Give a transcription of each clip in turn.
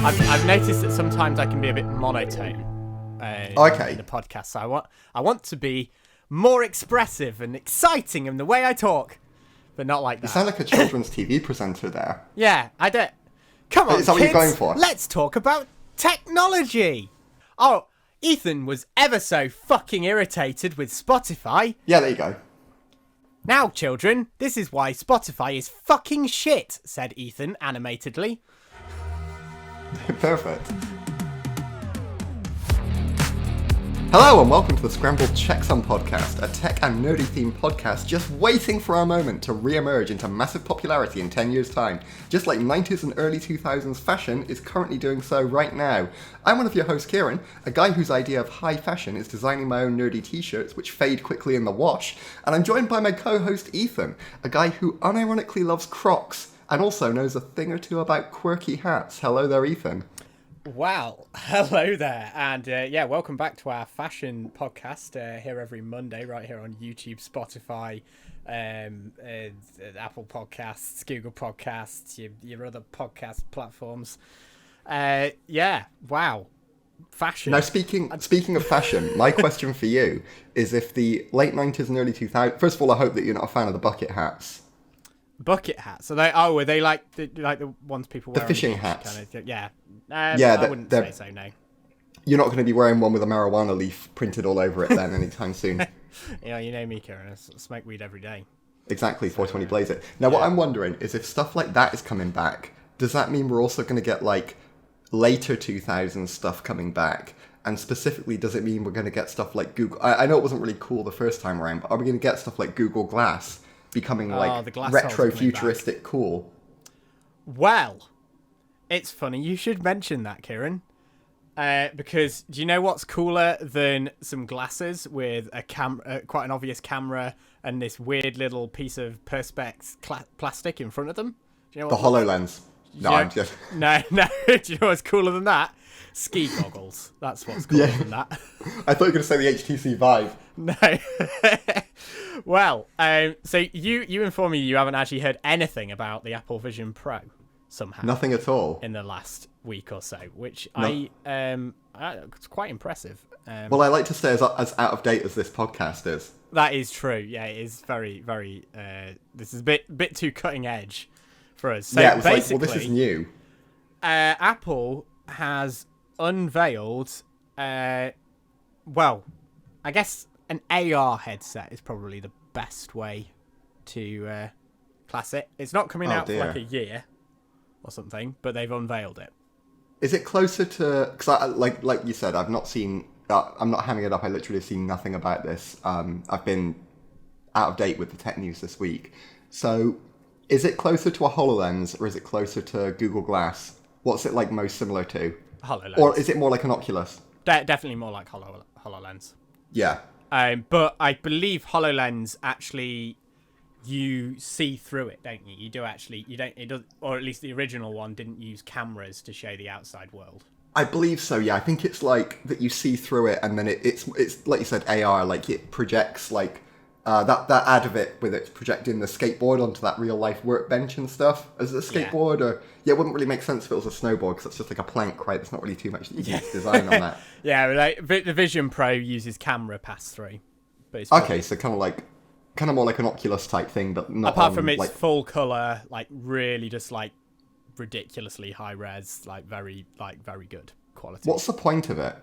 I've noticed that sometimes I can be a bit monotone in the podcast. So I want to be more expressive and exciting in the way I talk, but not like that. You sound like a children's TV presenter there. Yeah, I don't. Come on, Is that kids, what you're going for? Let's talk about technology. Oh, Ethan was ever so fucking irritated with Spotify. Yeah, there you go. Now, children, this is why Spotify is fucking shit, said Ethan animatedly. Perfect. Hello and welcome to the Scrambled Checksum podcast, a tech and nerdy themed podcast just waiting for our moment to re-emerge into massive popularity in 10 years' time, just like 90s and early 2000s fashion is currently doing so right now. I'm one of your hosts, Kieran, a guy whose idea of high fashion is designing my own nerdy t-shirts which fade quickly in the wash, and I'm joined by my co-host Ethan, a guy who unironically loves Crocs and also knows a thing or two about quirky hats. Hello there, Ethan. Well, hello there, and welcome back to our fashion podcast here every Monday, right here on YouTube, Spotify, Apple Podcasts, Google Podcasts, your other podcast platforms. Wow, fashion. Now, speaking of fashion, my question for you is: if the late 90s and early 2000s, first of all, I hope that you're not a fan of the bucket hats. Bucket hats? Are they like the ones people wear? The fishing hats. Kind of, yeah. I wouldn't say so, no. You're not going to be wearing one with a marijuana leaf printed all over it then anytime soon. You know me, Kieran. I smoke weed every day. Exactly, 420 blaze it. Now, what I'm wondering is if stuff like that is coming back, does that mean we're also going to get, like, later 2000s stuff coming back? And specifically, does it mean we're going to get stuff like Google... I know it wasn't really cool the first time around, but are we going to get stuff like Google Glass becoming, retro-futuristic cool? Well... It's funny you should mention that, Kieran, because do you know what's cooler than some glasses with a quite an obvious camera and this weird little piece of perspex plastic in front of them? Do you know the HoloLens. No, I'm just... No. Do you know what's cooler than that? Ski goggles. That's what's cooler than that. I thought you were going to say the HTC Vive. No. Well, so you inform me you haven't actually heard anything about the Apple Vision Pro. Somehow. Nothing at all. In the last week or so, which it's quite impressive. Well, I like to stay as out of date as this podcast is. That is true. Yeah, it is very, very. This is a bit too cutting edge for us. So yeah, it was basically, this is new. Apple has unveiled. I guess an AR headset is probably the best way to class it. It's not coming out for like a year or something, but they've unveiled it. Is it closer to... Because like you said, I've not seen... I'm not hamming it up. I literally have seen nothing about this. I've been out of date with the tech news this week. So is it closer to a HoloLens or is it closer to Google Glass? What's it like most similar to? HoloLens. Or is it more like an Oculus? Definitely more like HoloLens. Yeah. But I believe HoloLens actually... You see through it, don't you? You do actually. You don't. It does, or at least the original one didn't use cameras to show the outside world. I believe so. Yeah, I think it's like that. You see through it, and then it's like you said, AR. Like it projects like that ad of it with it projecting the skateboard onto that real life workbench and stuff. As a skateboard, or it wouldn't really make sense if it was a snowboard because it's just like a plank, right? There's not really too much that you can design on that. Yeah, like the Vision Pro uses camera pass through. But it's okay, so kind of more like an Oculus type thing, but not apart from its full color, like really just like ridiculously high res, like very good quality. What's the point of it?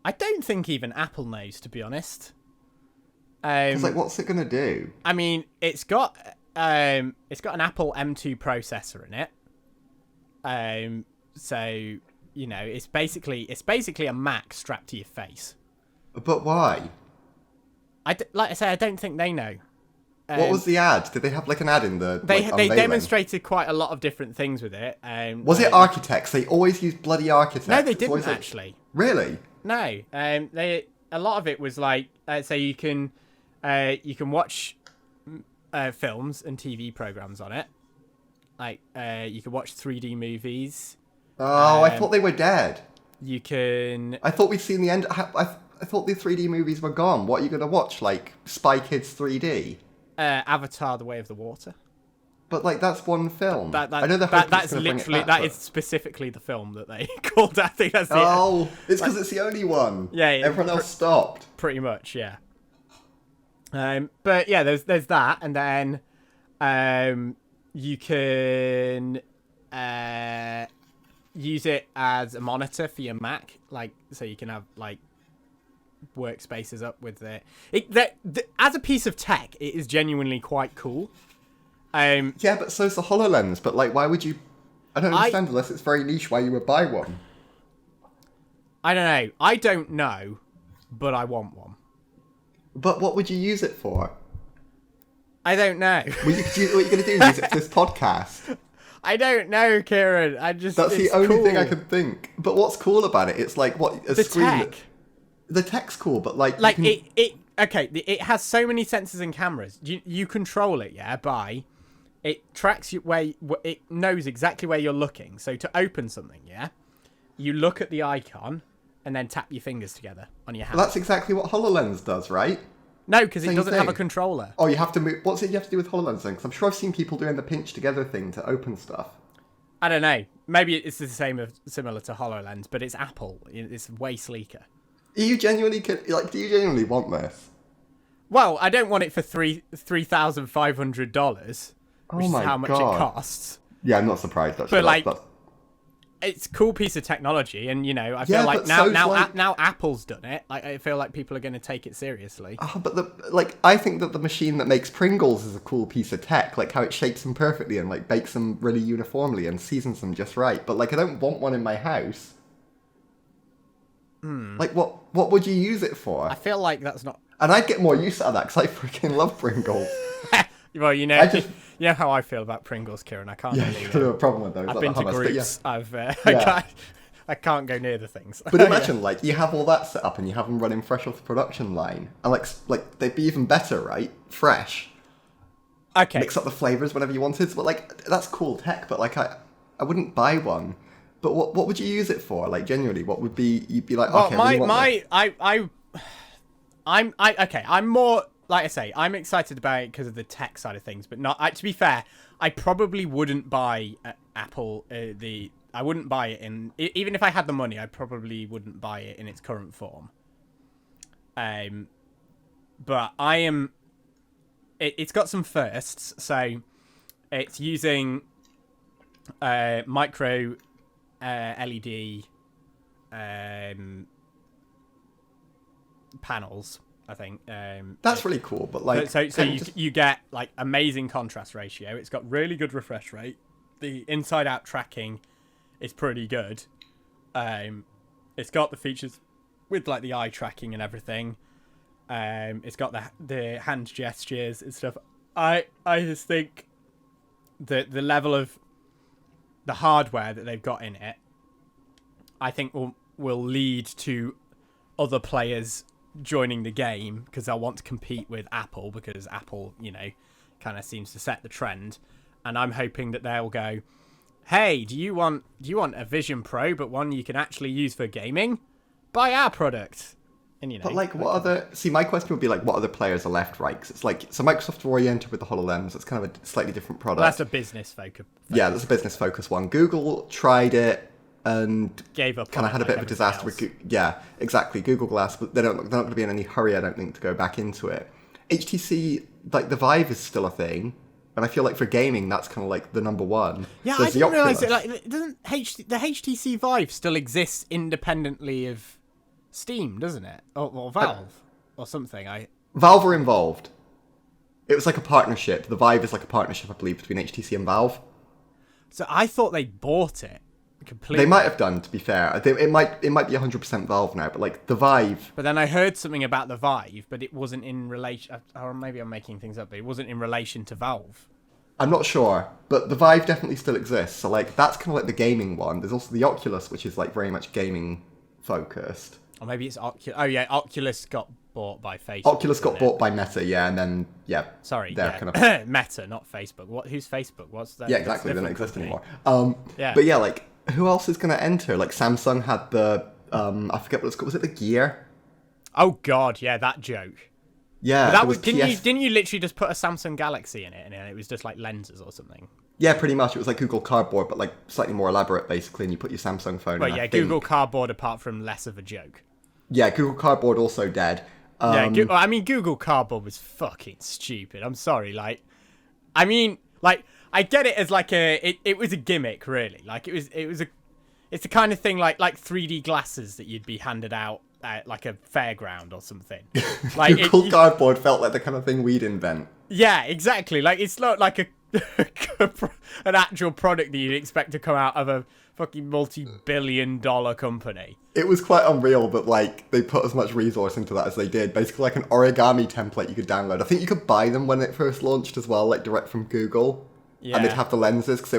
I don't think even Apple knows, to be honest. What's it gonna do? I mean, it's got an Apple M2 processor in it. So it's basically a Mac strapped to your face. But why? Like I say, I don't think they know. What was the ad? Did they have like an ad in the? They demonstrated quite a lot of different things with it. Was it architects? They always use bloody architects. No, they didn't actually. Really? No. A lot of it was like so you can watch films and TV programs on it. Like you can watch 3D movies. Oh, I thought they were dead. You can. I thought we'd seen the end. I thought the 3D movies were gone. What are you going to watch? Like Spy Kids 3D? Avatar: The Way of the Water. But like that's one film. That I know that's literally that is specifically the film that they called. I think that's Oh, it's because it's the only one. Yeah, everyone else stopped. Pretty much, yeah. But yeah, there's that, and then you can use it as a monitor for your Mac, like so you can have like workspaces up with it. As a piece of tech, it is genuinely quite cool. Yeah, but so's the HoloLens. But like, why would you? I don't understand unless it's very niche. Why you would buy one? I don't know. I don't know, but I want one. But what would you use it for? I don't know. What are you going to do? Use it for this podcast? I don't know, Kieran. That's the only thing I can think. But what's cool about it? It's like what a the screen. Tech. The tech's cool, but like it has so many sensors and cameras. You control it, yeah, by it tracks you where it knows exactly where you're looking. So to open something, yeah, you look at the icon and then tap your fingers together on your hand. Well, that's exactly what HoloLens does, right? No, because it doesn't have a controller. Oh, you have to move. What's it you have to do with HoloLens then? Because I'm sure I've seen people doing the pinch together thing to open stuff. I don't know. Maybe it's the similar to HoloLens, but it's Apple. It's way sleeker. Do you genuinely want this? Well, I don't want it for $3,500. Which is how much it costs. Yeah, I'm not surprised actually. But like, it's a cool piece of technology, and you know, I feel like now Apple's done it. Like, I feel like people are going to take it seriously. But I think that the machine that makes Pringles is a cool piece of tech. Like how it shapes them perfectly and like bakes them really uniformly and seasons them just right. But like, I don't want one in my house. Like, what would you use it for? I feel like that's not. And I'd get more use out of that because I freaking love Pringles. Well, you know how I feel about Pringles, Kieran. I can't. Yeah, you have a problem with those. I've been to groups. Yeah. I can't go near the things. But imagine, like, you have all that set up and you have them running fresh off the production line, and like they'd be even better, right? Fresh. Okay. Mix up the flavors whenever you wanted. But like, that's cool tech. But like, I wouldn't buy one. But what would you use it for? Like, genuinely, what would be you'd be like? Well, okay, I'm more. Like I say, I'm excited about it because of the tech side of things, but not. To be fair, I probably wouldn't buy Apple. I wouldn't buy it even if I had the money. I probably wouldn't buy it in its current form. But I am. It's got some firsts, so it's using micro LED panels. I think that's really cool, but like, so you get like amazing contrast ratio. It's got really good refresh rate. The inside out tracking is pretty good. It's got the features with like the eye tracking and everything. It's got the hand gestures and stuff. I just think that the level of the hardware that they've got in it, I think will lead to other players joining the game because they'll want to compete with Apple because Apple, you know, kind of seems to set the trend. And I'm hoping that they'll go, hey, do you want a Vision Pro, but one you can actually use for gaming? Buy our product. And you know. But like, my question would be like, what other players are left, right? Because it's like, so Microsoft are oriented with the HoloLens. It's kind of a slightly different product. Well, that's a business focus. Yeah, that's a business focus one. Google tried it and gave up. Kind of had a bit of a disaster with exactly, Google Glass, but they're not going to be in any hurry, I don't think, to go back into it. HTC, like the Vive is still a thing, and I feel like for gaming that's kind of like the number one. Yeah, I didn't realise it. Like, doesn't the HTC Vive still exists independently of Steam, doesn't it, or Valve or something? Valve are involved. It was like a partnership. The Vive is like a partnership, I believe, between HTC and Valve. So I thought they bought it. Completely. They might have done, to be fair. It might be 100% Valve now, but like the Vive. But then I heard something about the Vive, but it wasn't in relation. Or maybe I'm making things up, but it wasn't in relation to Valve. I'm not sure, but the Vive definitely still exists. So like that's kind of like the gaming one. There's also the Oculus, which is like very much gaming focused. Or maybe it's Oculus. Oh yeah, Oculus got bought by Facebook. Oculus got bought by Meta, yeah, and then Sorry, kind of Meta, not Facebook. Who's Facebook? What's that? Yeah, exactly. They don't exist anymore. Yeah. But yeah, like. Who else is going to enter? Like Samsung had the, I forget what it's called. Was it the Gear? Oh God, yeah, that joke. Yeah, But there that was was didn't you literally just put a Samsung Galaxy in it, and it was just like lenses or something? Yeah, pretty much. It was like Google Cardboard, but like slightly more elaborate, basically. And you put your Samsung phone Well, in. yeah, I Google think. Cardboard apart from less of a joke. Yeah, Google Cardboard also dead. Yeah, I mean Google Cardboard was fucking stupid. I'm sorry, like, I mean, like, I get it as like it was a gimmick, really. Like it's the kind of thing like 3D glasses that you'd be handed out at like a fairground or something. Like Google Cardboard felt like the kind of thing we'd invent. Yeah, exactly. Like it's not like an actual product that you'd expect to come out of a fucking multi-billion-dollar company. It was quite unreal that like they put as much resource into that as they did. Basically, like an origami template you could download. I think you could buy them when it first launched as well, like direct from Google. Yeah. And they'd have the lenses because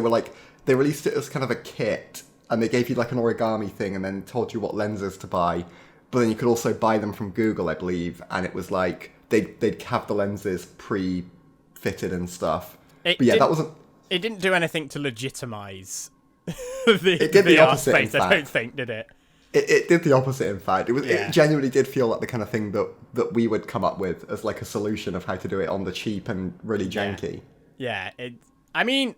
they released it as kind of a kit, and they gave you like an origami thing, and then told you what lenses to buy. But then you could also buy them from Google, I believe, and it was like they'd have the lenses pre-fitted and stuff. But yeah, that wasn't. It didn't do anything to legitimize It did the VR opposite, space, in I don't fact. think, did it? It did the opposite, in fact. Yeah. It genuinely did feel like the kind of thing that we would come up with as like a solution of how to do it on the cheap and really janky. Yeah. I mean,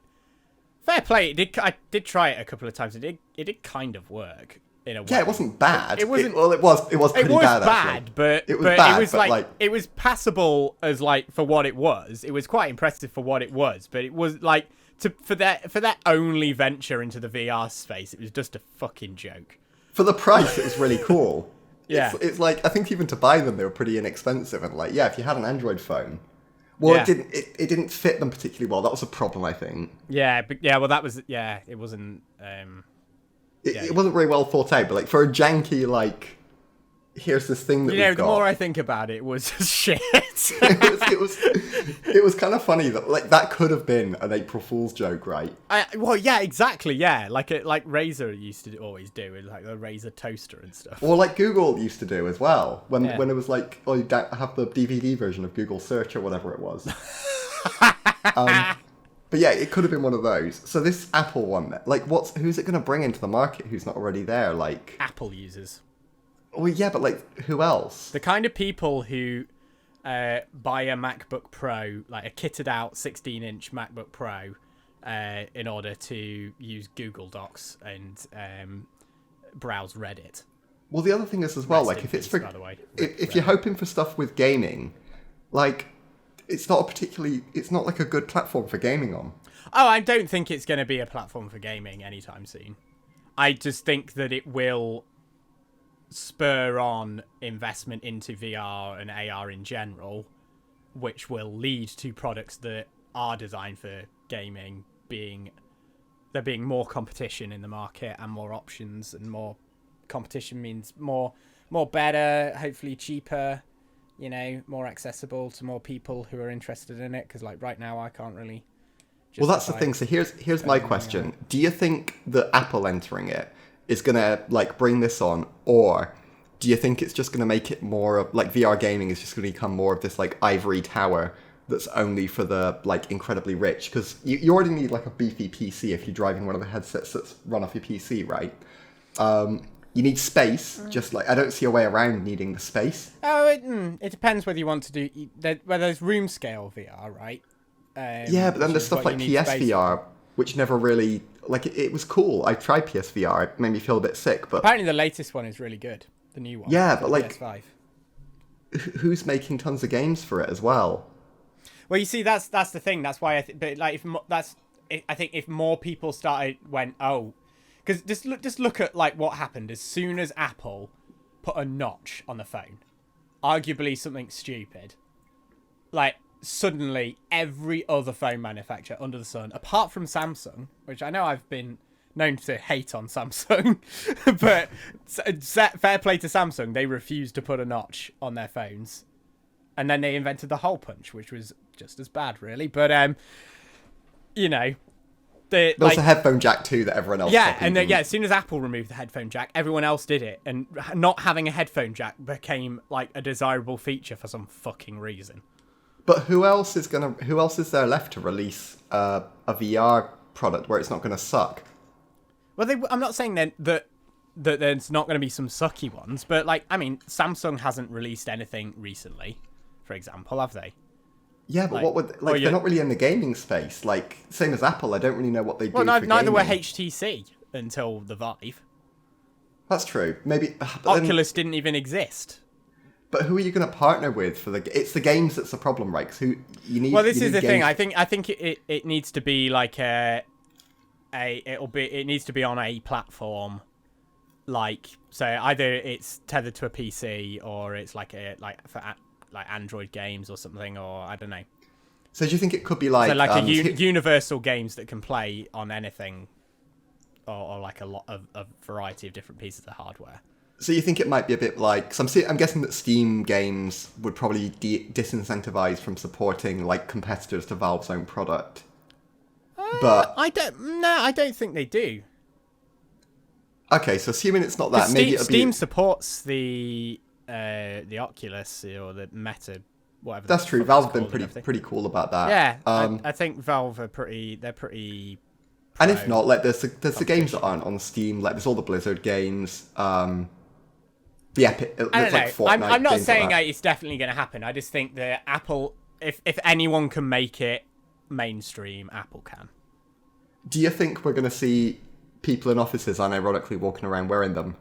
fair play. I did try it a couple of times. It did kind of work in a way. Yeah, it wasn't bad. It wasn't. It was pretty bad. Actually. But it was bad, it was but like it was passable as like for what it was. It was quite impressive for what it was. But it was like for that only venture into the VR space, it was just a fucking joke. For the price, it was really cool. Yeah. It's like, I think even to buy them, they were pretty inexpensive. And like, yeah, if you had an Android phone, well, Yeah. it didn't fit them particularly well. That was a problem, I think. Yeah, but well, that was it wasn't. It wasn't very well thought out, but like for a janky, like, here's this thing that we've The got. more I think about it, it was shit. it was kind of funny that like that could have been an April Fool's joke, right? Well, yeah, exactly, yeah. Like Razer used to always do with like the Razer toaster and stuff. Or like Google used to do as well, when Yeah. it was like, oh, you have the DVD version of Google Search or whatever it was. But yeah, it could have been one of those. So this Apple one, like, who's it going to bring into the market who's not already there? Like, Apple users. well, yeah, but like, who else? The kind of people who buy a MacBook Pro, like a kitted out 16-inch MacBook Pro, in order to use Google Docs and browse Reddit. Well, the other thing is as well, Rest like, in if it's peace, for, by the way. if you're hoping for stuff with gaming, like, it's not like a good platform for gaming on. Oh, I don't think it's going to be a platform for gaming anytime soon. I just think that it will spur on investment into VR and AR in general, which will lead to products that are designed for gaming there being more competition in the market and more options, and more competition means more better, hopefully cheaper, more accessible to more people who are interested in it, because like right now I can't really Well, that's the thing. So here's my question. Do you think that Apple entering it is going to like bring this on, or do you think it's just going to make it more of like VR gaming is just going to become more of this like ivory tower that's only for the like incredibly rich? Because you already need like a beefy PC if you're driving one of the headsets that's run off your PC, right? You need space, just like I don't see a way around needing the space. Oh, it depends whether you want to do whether there's room scale VR, right? Yeah, but then there's stuff like PSVR, which never really like it was cool. I tried PSVR; it made me feel a bit sick. But apparently, the latest one is really good. The new one. Yeah, but like, PS5. Who's making tons of games for it as well? Well, you see, that's the thing. That's why but like, I think if more people because just look at like what happened as soon as Apple put a notch on the phone, arguably something stupid, like. Suddenly, every other phone manufacturer under the sun, apart from Samsung, which I know I've been known to hate on Samsung, but fair play to Samsung, they refused to put a notch on their phones. And then they invented the hole punch, which was just as bad, really. But, there was a headphone jack too that everyone else yeah, copied. and as soon as Apple removed the headphone jack, everyone else did it. And not having a headphone jack became, like, a desirable feature for some fucking reason. But who else is there left to release a VR product where it's not going to suck? Well, I'm not saying then that there's not going to be some sucky ones, but like, I mean, Samsung hasn't released anything recently for example, have they? Yeah, but what would they're not really in the gaming space. Like same as Apple, I don't really know what they do. Well, for neither were gaming. HTC until the Vive. That's true. Maybe Oculus didn't even exist. But who are you going to partner with for it's the games that's the problem, right? 'Cause you need. Well, this is the thing. Games... I think it needs to be like it needs to be on a platform, like so either it's tethered to a PC or it's like Android games or something, or I don't know. So do you think it could be like universal games that can play on anything, or like a variety of different pieces of hardware? So you think it might be a bit like... So I'm guessing that Steam games would probably disincentivize from supporting like competitors to Valve's own product. But I don't think they do. Okay, so assuming it's not that, maybe Steam supports the Oculus or the Meta, whatever. That's true. Valve have been pretty cool about that. Yeah, I think Valve are pretty. They're pretty. And if not, like there's the games that aren't on Steam. Like there's all the Blizzard games. The Epic. I don't know. Like Fortnite, I'm not games saying like it's definitely going to happen. I just think that Apple, if anyone can make it mainstream, Apple can. Do you think we're going to see people in offices unironically walking around wearing them?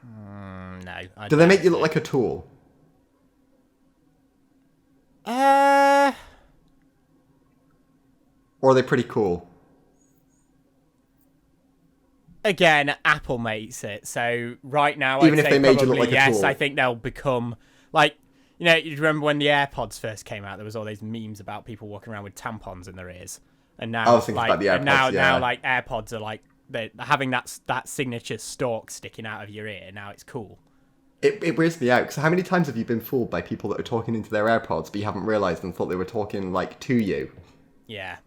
No. Do they make you look like a tool? Or are they pretty cool? Again, Apple makes it. So right now, Even I'd if say they made you probably look like yes. a tool. I think they'll become like, you know, you remember when the AirPods first came out? There was all these memes about people walking around with tampons in their ears, and now I was thinking about the AirPods. now like AirPods are like they're having that signature stalk sticking out of your ear. Now it's cool. It weirds me out, because how many times have you been fooled by people that are talking into their AirPods, but you haven't realised and thought they were talking, like, to you? Yeah.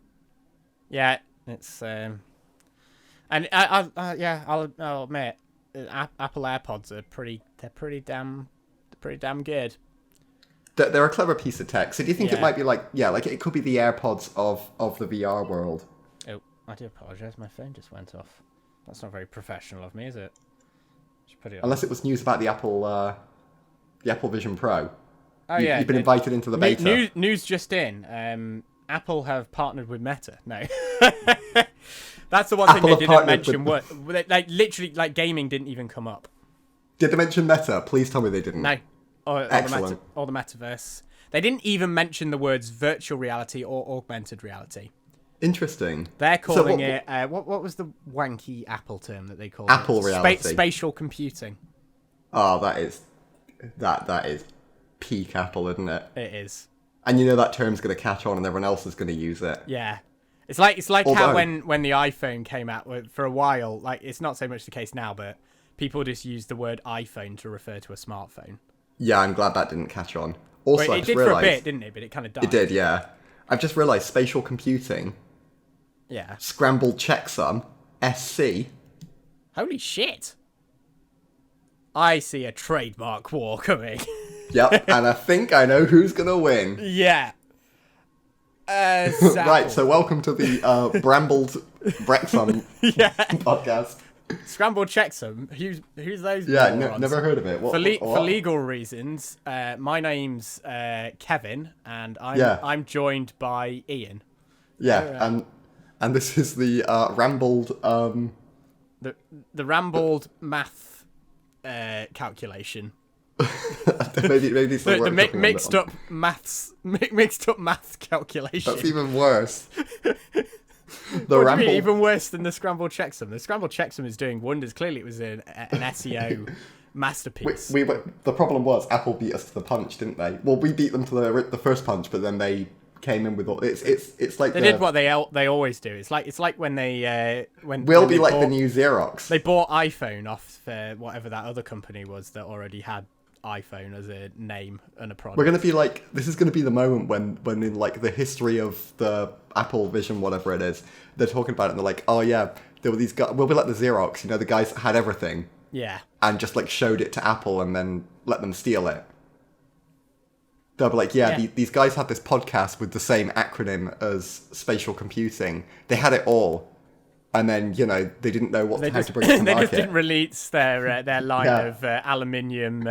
Yeah, it's... And I'll admit, Apple AirPods are pretty damn good. They're a clever piece of tech. So do you think it Yeah. might be like it could be the AirPods of the VR world? Oh, I do apologise. My phone just went off. That's not very professional of me, is it? Should put it on. Unless it was news about the Apple Vision Pro. Oh yeah, you've been invited into the beta. News just in. Apple have partnered with Meta. No, that's the one Apple thing they have didn't mention. partnered Like literally, like gaming didn't even come up. Did they mention Meta? Please tell me they didn't. No, or Excellent. the metaverse. They didn't even mention the words virtual reality or augmented reality. Interesting. They're calling it. What was the wanky Apple term that they called Apple it? reality. Spatial computing. Oh, that is peak Apple, isn't it? It is. And you know that term's going to catch on, and everyone else is going to use it. Yeah, it's like Although, how when the iPhone came out for a while, like it's not so much the case now, but people just use the word iPhone to refer to a smartphone. Yeah, I'm glad that didn't catch on. Also, Well, it did for a bit, didn't it? But it kind of died. It did, yeah. I've just realised spatial computing, Yeah. Scrambled Checksum, SC. Holy shit! I see a trademark war coming. Yep, and I think I know who's going to win. Yeah. Right, so welcome to the Brambled Brexum podcast. Scrambled Checksum. Who's those? Yeah, morons? never heard of it. For legal reasons, my name's Kevin, and I'm joined by Ian. Yeah, and this is the rambled... The rambled math calculation. maybe it's The mixed up math calculation. That's even worse. What do you mean, even worse than the Scrambled Checksum? The Scrambled Checksum is doing wonders. Clearly, it was an SEO masterpiece. The problem was Apple beat us to the punch, didn't they? Well, we beat them to the first punch, but then they came in with all. It's like they did what they always do. It's like when they we'll be like the new Xerox. They bought iPhone off whatever that other company was that already had iPhone as a name and a product. We're gonna be like, this is gonna be the moment when in like the history of the Apple Vision, whatever it is, they're talking about it and they're like, oh yeah, there were these guys. We'll be like the Xerox, you know, the guys that had everything. Yeah. And just like showed it to Apple and then let them steal it. They'll be like, these guys had this podcast with the same acronym as spatial computing. They had it all. And then, you know, they didn't know how to bring it to they market. just didn't release their line of aluminium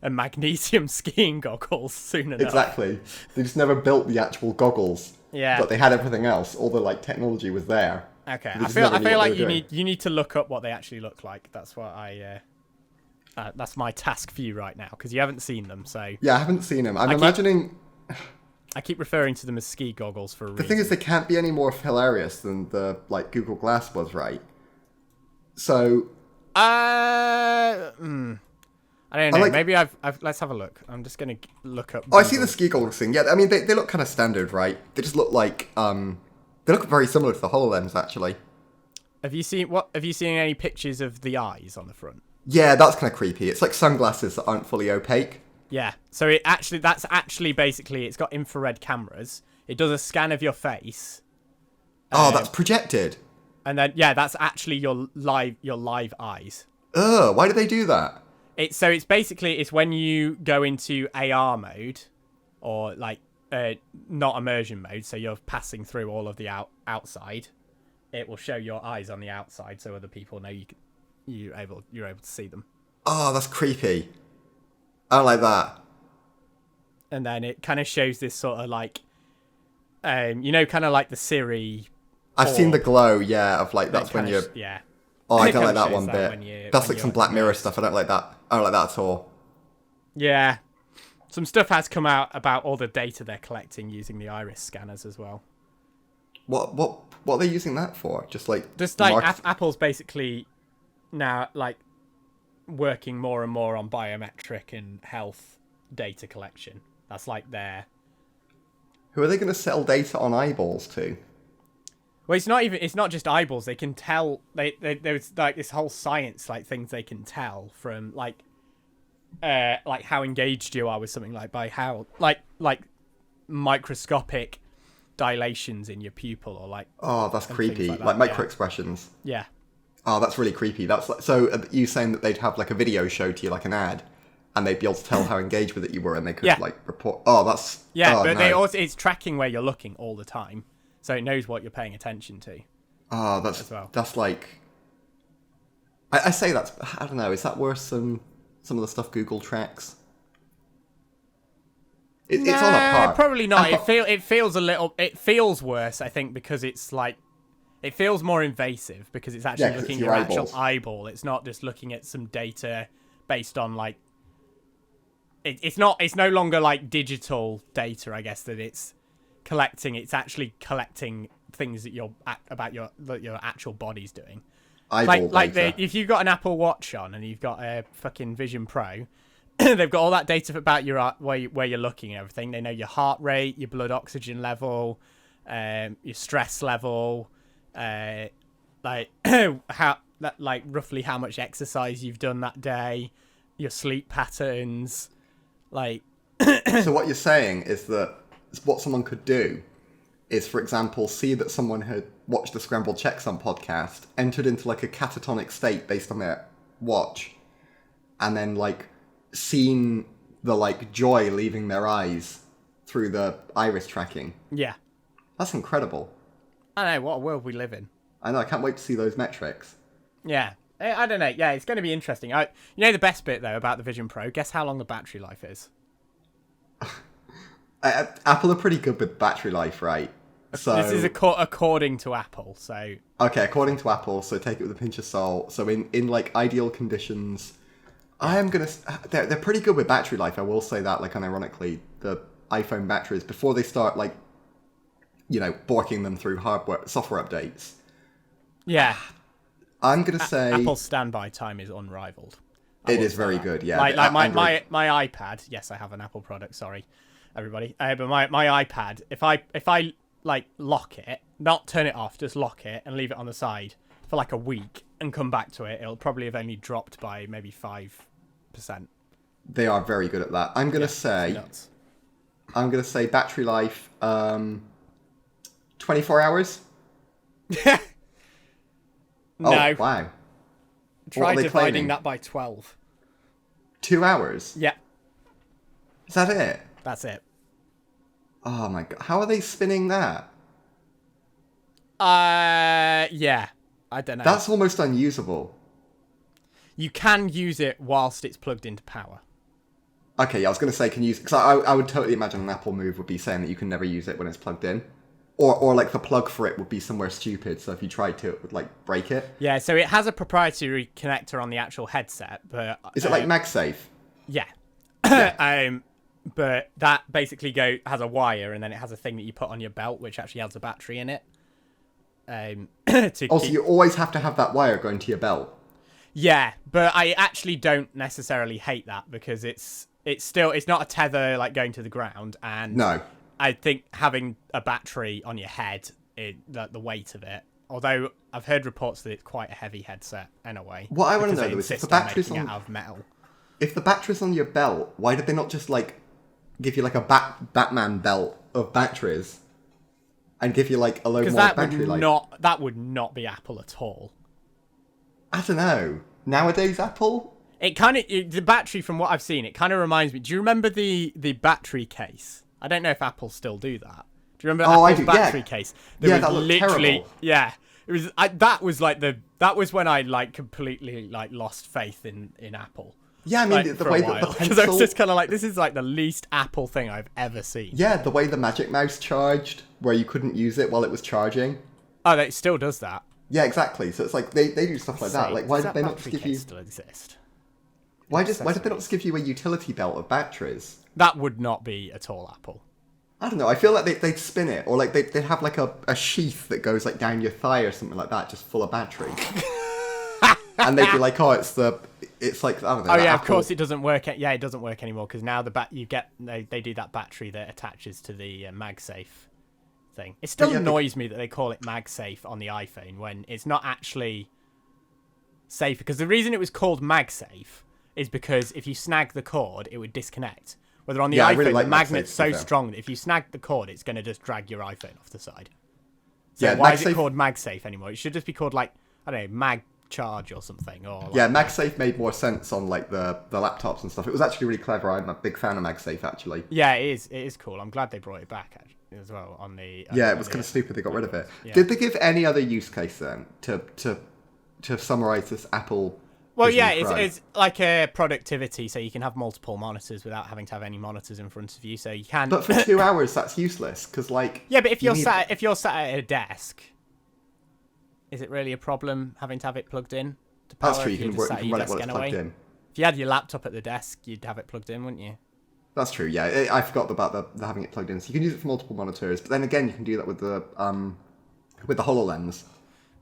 and magnesium skiing goggles soon enough. Exactly. They just never built the actual goggles. Yeah. But they had everything else. All the like technology was there. Okay. They I just feel never knew what like they were doing. you need to look up what they actually look like. That's what that's my task for you right now, because you haven't seen them. So Yeah, I haven't seen them. I'm imagining. I keep referring to them as ski goggles for a reason. The thing is, they can't be any more hilarious than the like Google Glass was, right? So. I don't know. like- Maybe I've. Let's have a look. I'm just gonna look up. Oh, I see the ski goggles thing. Yeah, I mean they look kind of standard, right? They just look like they look very similar to the HoloLens actually. Have you seen any pictures of the eyes on the front? Yeah, that's kind of creepy. It's like sunglasses that aren't fully opaque. Yeah. So that's actually basically, it's got infrared cameras. It does a scan of your face. Oh, that's projected. And then that's actually your live eyes. Ugh, why do they do that? It's basically when you go into AR mode, or like not immersion mode, so you're passing through all of the outside. It will show your eyes on the outside, so other people know you're able to see them. Oh, that's creepy. I don't like that. And then it kind of shows this sort of like, kind of like the Siri. I've seen the glow, yeah, of like that's when you're. Yeah. Oh, I It don't like kinda that one shows that bit. That's like some Black Mirror stuff. I don't like that. I don't like that at all. Yeah. Some stuff has come out about all the data they're collecting using the iris scanners as well. What are they using that for? Just like Apple's basically now like working more and more on biometric and health data collection. That's like their. Who are they going to sell data on eyeballs to? Well, it's not just eyeballs. They can tell. There's like this whole science, like things they can tell from like how engaged you are with something, like by how like microscopic dilations in your pupil, or like. Oh, that's creepy. Like, like micro expressions. Yeah. Oh, that's really creepy. That's like, so. Are you saying that they'd have like a video show to you, like an ad, and they'd be able to tell how engaged with it you were, and they could like report. Oh, that's. Yeah, oh, but no. they also, it's tracking where you're looking all the time, so it knows what you're paying attention to. Oh, that's like. I say that's. I don't know. Is that worse than some of the stuff Google tracks? It's on a par. Probably not. It feels worse, I think, because it's like. It feels more invasive because it's actually looking at your actual eyeball. It's not just looking at some data based on like. It's no longer like digital data, I guess, that it's collecting. It's actually collecting things that about your actual body's doing. If you've got an Apple Watch on and you've got a fucking Vision Pro, they've got all that data about your where you're looking and everything. They know your heart rate, your blood oxygen level, your stress level. Roughly how much exercise you've done that day, your sleep patterns, like. So what you're saying is that what someone could do is, for example, see that someone had watched the Scrambled Checksum podcast, entered into like a catatonic state based on their watch, and then like seen the like joy leaving their eyes through the iris tracking. Yeah. That's incredible. I know, what a world we live in. I know, I can't wait to see those metrics. Yeah. I don't know. Yeah, it's going to be interesting. You know the best bit, though, about the Vision Pro? Guess how long the battery life is? Apple are pretty good with battery life, right? So this is according to Apple, so... Okay, according to Apple, so take it with a pinch of salt. So in like, ideal conditions, I am going to... They're pretty good with battery life, I will say that, like, unironically. The iPhone batteries, before they start, like, borking them through software updates. Yeah. I'm going to say... Apple's standby time is unrivaled. It is very good, yeah. Like my iPad, yes, I have an Apple product, sorry, everybody. But my iPad, if I like lock it, not turn it off, just lock it and leave it on the side for like a week and come back to it, it'll probably have only dropped by maybe 5%. They are very good at that. I'm going to say battery life 24 hours. No. Oh, wow. Try dividing that by 12. 2 hours? Yeah. Is that it? That's it. Oh my god. How are they spinning that? Yeah. I don't know. That's almost unusable. You can use it whilst it's plugged into power. Okay, yeah, I was going to say, can you use... Because I would totally imagine an Apple move would be saying that you can never use it when it's plugged in. Or like, the plug for it would be somewhere stupid, so if you tried to, it would, like, break it. Yeah, so it has a proprietary connector on the actual headset, but... Is it like MagSafe? Yeah. Yeah. But that basically has a wire, and then it has a thing that you put on your belt, which actually has a battery in it. So you always have to have that wire going to your belt? Yeah, but I actually don't necessarily hate that, because it's not a tether like going to the ground, and No. I think having a battery on your head, the weight of it, although I've heard reports that it's quite a heavy headset anyway. What I want to know though is if the battery's on out of metal. If the battery's on your belt, why did they not just like give you like a Batman belt of batteries and give you like a load more battery life? That would not be Apple at all. I don't know. Nowadays, Apple? The battery, from what I've seen, it kind of reminds me. Do you remember the battery case? I don't know if Apple still do that. Do you remember Apple's battery case? That looked terrible. Yeah, it was. That was when I like completely like lost faith in Apple. Yeah, I mean the way that the pencil... Because I was just kind of like, this is like the least Apple thing I've ever seen. Yeah, the way the Magic Mouse charged, where you couldn't use it while it was charging. Oh, it still does that. Yeah, exactly. So it's like they do stuff like that. Like, why did they not just give you? Still exist? Why did they not just give you a utility belt of batteries? That would not be at all Apple. I don't know. I feel like they'd spin it, or like they'd have like a sheath that goes like down your thigh or something like that, just full of battery. And they'd be like, oh, it's like, I don't know. Oh yeah, Apple... of course it doesn't work. Yeah, it doesn't work anymore, because now they do that battery that attaches to the MagSafe thing. It still annoys me that they call it MagSafe on the iPhone when it's not actually safe. Because the reason it was called MagSafe is because if you snag the cord, it would disconnect. Whether on the iPhone, really like the magnet's so strong that if you snag the cord, it's going to just drag your iPhone off the side. So why is it called MagSafe anymore? It should just be called like, I don't know, MagCharge or something. Or like... Yeah, MagSafe made more sense on like the laptops and stuff. It was actually really clever. I'm a big fan of MagSafe actually. Yeah, it is. It is cool. I'm glad they brought it back as well on the. Yeah, it was kind of stupid they got rid of it. Yeah. Did they give any other use case then to summarize this Apple? Well, yeah, it's like a productivity, so you can have multiple monitors without having to have any monitors in front of you. So you can. But for 2 hours, that's useless because, like. Yeah, but if you're sat at a desk, is it really a problem having to have it plugged in to power? That's true. You can run it while it's plugged in. If you had your laptop at the desk, you'd have it plugged in, wouldn't you? That's true. Yeah, I forgot about the having it plugged in. So you can use it for multiple monitors, but then again, you can do that with the HoloLens.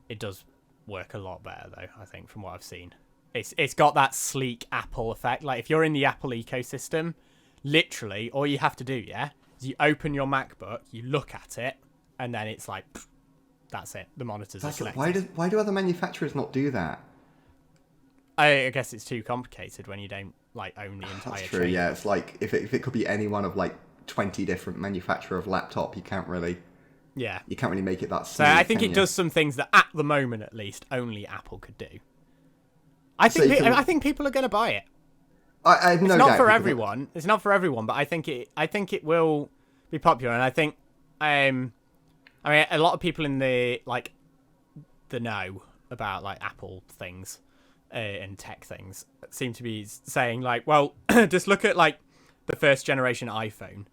It does work a lot better, though. I think from what I've seen. It's got that sleek Apple effect. Like, if you're in the Apple ecosystem, literally, all you have to do, is you open your MacBook, you look at it, and then it's like, pff, that's it. The monitors are connected. Why do other manufacturers not do that? I guess it's too complicated when you don't, like, own the entire That's true, yeah. It's like, if it could be any one of, like, 20 different manufacturer of laptop, you can't really... Yeah. You can't really make it that smooth. So I think it does some things that, at the moment at least, only Apple could do. I think people are going to buy it. I have no doubt. It's not for everyone. It's not for everyone, but I think it will be popular. And I think, I mean, a lot of people in the know about like Apple things and tech things seem to be saying like, well, just look at like the first generation iPhone.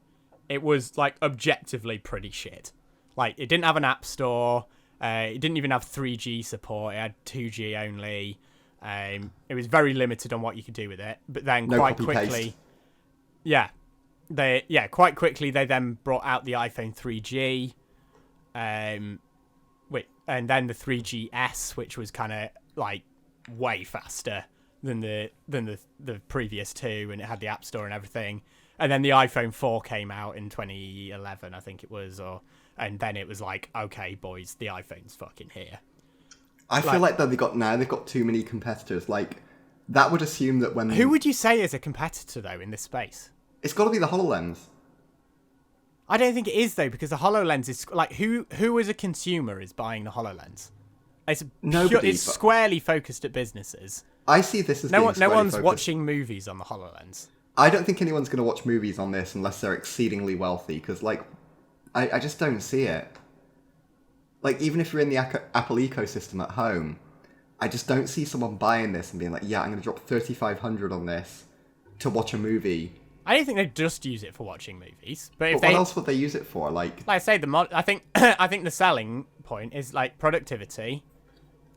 It was like objectively pretty shit. Like, it didn't have an app store. It didn't even have 3G support. It had 2G only. It was very limited on what you could do with it, but then quite quickly they then brought out the iPhone 3G, and then the 3GS, which was kind of like way faster than the previous two, and it had the App Store and everything. And then the iPhone 4 came out in 2011, I think it was, and then it was like, okay, boys, the iPhone's fucking here. I feel like they've got too many competitors. Like, that would assume that when... Who would you say is a competitor, though, in this space? It's got to be the HoloLens. I don't think it is, though, because the HoloLens is... Like, who as a consumer is buying the HoloLens? It's squarely focused at businesses. I see this as no one's watching movies on the HoloLens. I don't think anyone's going to watch movies on this unless they're exceedingly wealthy, because, like, I just don't see it. Like, even if you're in the Apple ecosystem at home, I just don't see someone buying this and being like, yeah, I'm going to drop $3,500 on this to watch a movie I don't think they just use it for watching movies. But if what else would they use it for? Like I say, I think I think the selling point is like productivity,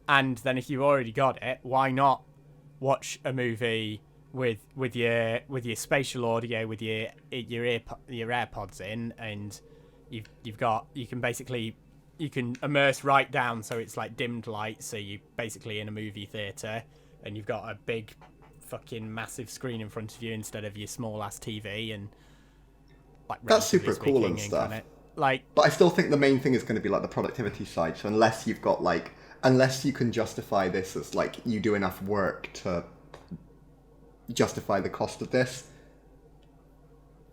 and then if you've already got it, why not watch a movie with your spatial audio, with your AirPods in, and you can immerse right down, so it's like dimmed light, so you basically in a movie theater, and you've got a big fucking massive screen in front of you instead of your small ass TV, and like that's super cool and stuff. Like, but I still think the main thing is going to be like the productivity side. So unless you can justify this as like you do enough work to justify the cost of this,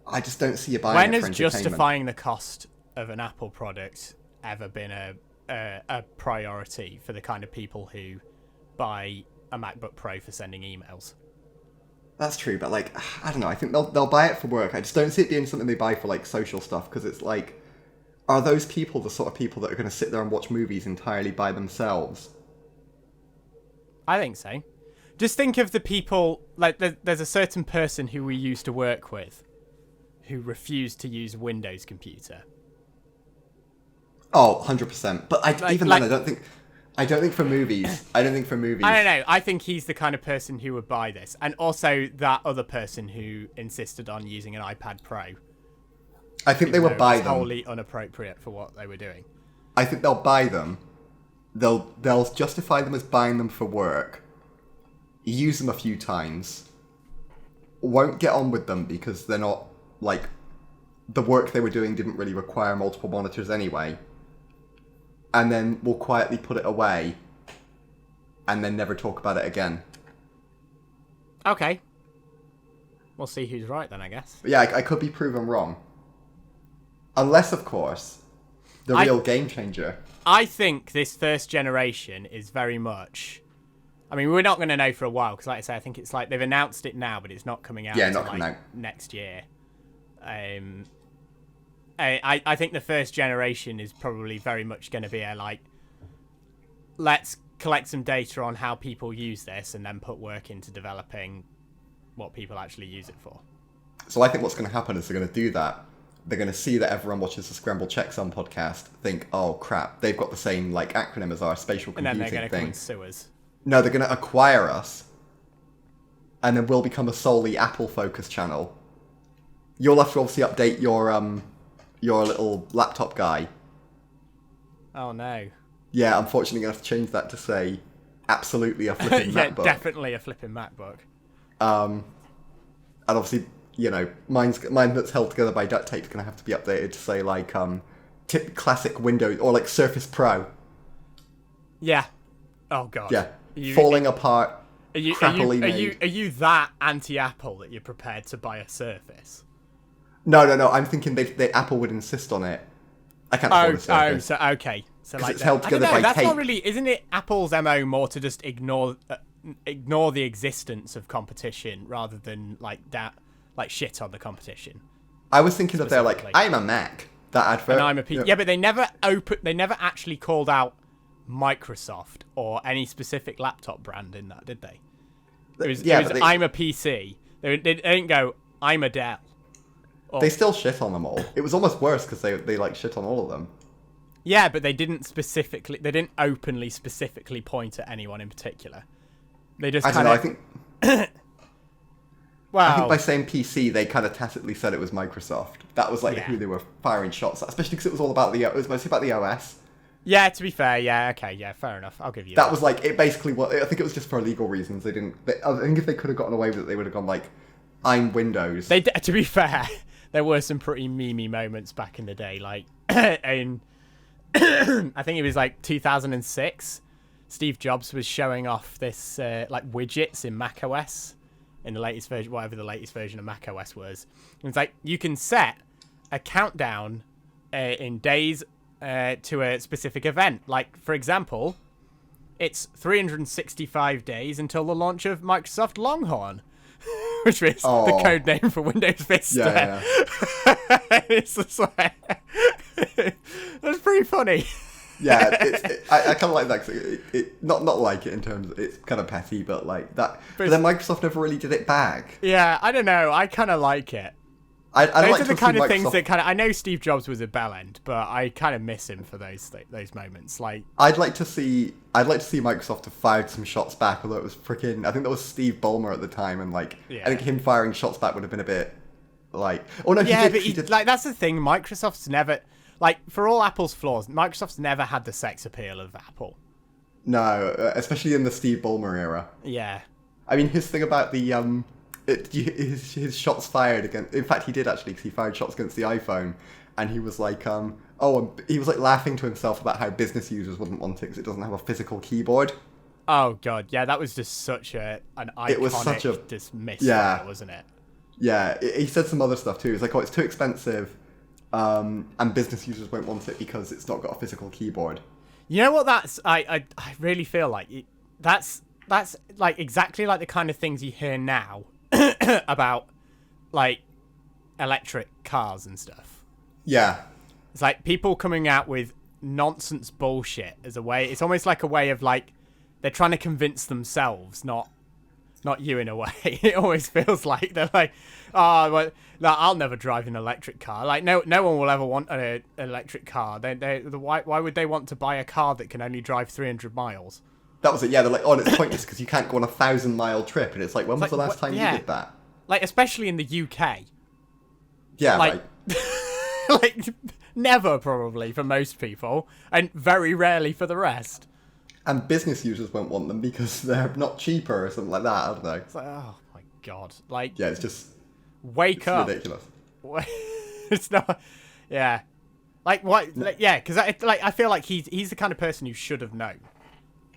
I just don't see you buying it for entertainment. When has justifying the cost of an Apple product ever been a priority for the kind of people who buy a MacBook Pro for sending emails? That's true, but like, I don't know. I think they'll buy it for work. I just don't see it being something they buy for like social stuff, because it's like, are those people the sort of people that are going to sit there and watch movies entirely by themselves? I think so. Just think of the people, like there's a certain person who we used to work with who refused to use Windows computer. Oh, 100%. But then I don't think for movies. I don't know. I think he's the kind of person who would buy this. And also that other person who insisted on using an iPad Pro. I think they would buy them. Wholly inappropriate for what they were doing. I think they'll buy them. They'll justify them as buying them for work. Use them a few times. Won't get on with them because they're not, like, the work they were doing didn't really require multiple monitors anyway. And then we'll quietly put it away and then never talk about it again. Okay. We'll see who's right then, I guess. But yeah, I could be proven wrong. Unless, of course, the real game changer. I think this first generation is very much... I mean, we're not going to know for a while, because like I say, I think it's like they've announced it now, but it's not coming out until next year. I think the first generation is probably very much going to be let's collect some data on how people use this and then put work into developing what people actually use it for. So I think what's going to happen is they're going to do that. They're going to see that everyone watches the Scrambled Checksum podcast, think, oh crap, they've got the same like acronym as our spatial computing thing. And then they're going to come and sue us. No, they're going to acquire us, and then we'll become a solely Apple-focused channel. You'll have to obviously update your little laptop guy. Oh no. Yeah, unfortunately, I'm going to have to change that to say absolutely a flipping yeah, MacBook. Definitely a flipping MacBook. And obviously, you know, mine that's held together by duct tape is going to have to be updated to say like classic Windows or like Surface Pro. Yeah. Oh god. Yeah. Falling apart. Are you that anti-Apple that you're prepared to buy a Surface? No. I'm thinking Apple would insist on it. I can't afford a Surface. So okay. So like it's held together by that's tape. Not really. Isn't it Apple's MO more to just ignore the existence of competition rather than like shit on the competition? I was thinking that they're like, I'm a Mac. That advert. And I'm a PC. Yeah, but they never actually called out Microsoft or any specific laptop brand in that, did they? It was I'm a PC. They didn't go, I'm a Dell. They still shit on them all. It was almost worse because they like shit on all of them. Yeah, but they didn't openly specifically point at anyone in particular. They just I think well, I think by saying PC, they kind of tacitly said it was Microsoft. That was like who they were firing shots at, especially because it was all about it was mostly about the OS. Yeah, to be fair, yeah, okay, yeah, fair enough. I'll give you that. That was like, it basically was, I think it was just for legal reasons. I think if they could have gotten away with it, they would have gone like, I'm Windows. To be fair, there were some pretty memey moments back in the day, like, in, I think it was like 2006, Steve Jobs was showing off this, like, widgets in macOS, in the latest version, whatever the latest version of macOS was. And it's like, you can set a countdown in days to a specific event. Like, for example, it's 365 days until the launch of Microsoft Longhorn, which is the code name for Windows Vista. Yeah. It's just like, that's pretty funny. Yeah, I kind of like that. 'Cause not like it in terms of, it's kind of petty, but like that. But then Microsoft never really did it back. Yeah, I don't know. I kind of like it. I'd Those like are the to kind see of things Microsoft. that kind of. I know Steve Jobs was a bell end, but I kind of miss him for those moments. Like, I'd like to see Microsoft have fired some shots back, although it was freaking. I think that was Steve Ballmer at the time, and like Yeah. I think him firing shots back would have been a bit like. Oh no, yeah, he did. like that's the thing. Microsoft's never like for all Apple's flaws. Microsoft's never had the sex appeal of Apple. No, especially in the Steve Ballmer era. Yeah. I mean, his thing about the his shots fired against. In fact, he did actually, because he fired shots against the iPhone, and he was like, he was like laughing to himself about how business users wouldn't want it because it doesn't have a physical keyboard. Oh god, yeah, that was just such an iconic It was such a dismiss, wasn't it? Yeah, he said some other stuff too. He's like, it's too expensive, and business users won't want it because it's not got a physical keyboard. You know what? I really feel like that's like exactly like the kind of things you hear now about like electric cars and stuff. Yeah. It's like people coming out with nonsense bullshit as a way. It's almost like a way of like they're trying to convince themselves, not you in a way. It always feels like they're like, oh, well, no, I'll never drive an electric car. Like no one will ever want an electric car. Why would they want to buy a car that can only drive 300 miles? That was it. Yeah, they're like, it's pointless because you can't go on a 1,000-mile trip, and it's like, when was the last time you did that? Like especially in the UK. Yeah, like, right. like never probably for most people, and very rarely for the rest. And business users won't want them because they're not cheaper or something like that. I don't know. It's like, oh my god, like Yeah, it's just wake up. Ridiculous. It's not. Yeah, like what? Like, yeah, because I feel like he's the kind of person who should have known.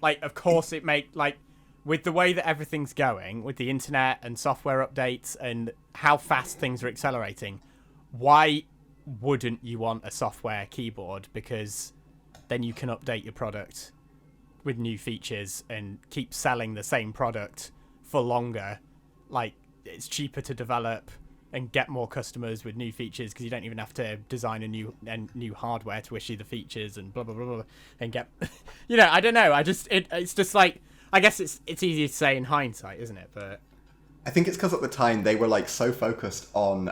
Like, of course, with the way that everything's going, with the internet and software updates and how fast things are accelerating, why wouldn't you want a software keyboard? Because then you can update your product with new features and keep selling the same product for longer. Like, it's cheaper to develop and get more customers with new features because you don't even have to design a new hardware to issue the features and blah blah blah, blah and get I don't know, it's just like, I guess it's easy to say in hindsight, isn't it? But I think it's because at the time they were like so focused on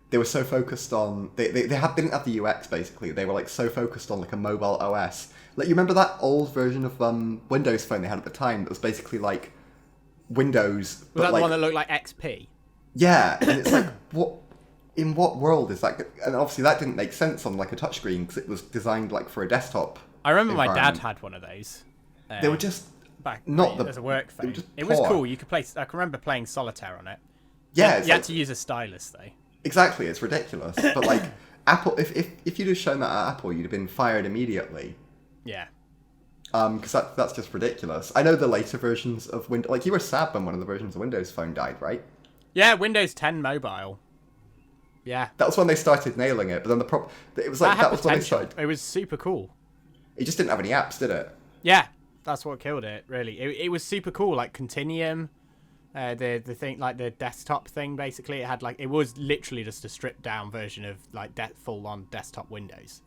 they didn't have the UX basically. They were like so focused on like a mobile OS. Like, you remember that old version of Windows Phone they had at the time that was basically like Windows, was that the one that looked like XP? Yeah, and it's like, in what world is that? And obviously that didn't make sense on like a touchscreen because it was designed like for a desktop. I remember my dad had one of those. They were just back as a work phone. It was cool. You could play. I can remember playing solitaire on it. Yeah, you had to use a stylus though. Exactly, it's ridiculous. But like Apple, if you'd have shown that at Apple, you'd have been fired immediately. Yeah. Because that's just ridiculous. I know the later versions of Windows, like you were sad when one of the versions of Windows Phone died, right? Yeah, Windows 10 Mobile. Yeah. That was when they started nailing it, but then it was like that was when they started. It was super cool. It just didn't have any apps, did it? Yeah, that's what killed it. Really, it was super cool. Like Continuum, the thing, like the desktop thing. Basically, it was literally just a stripped down version of like full on desktop Windows.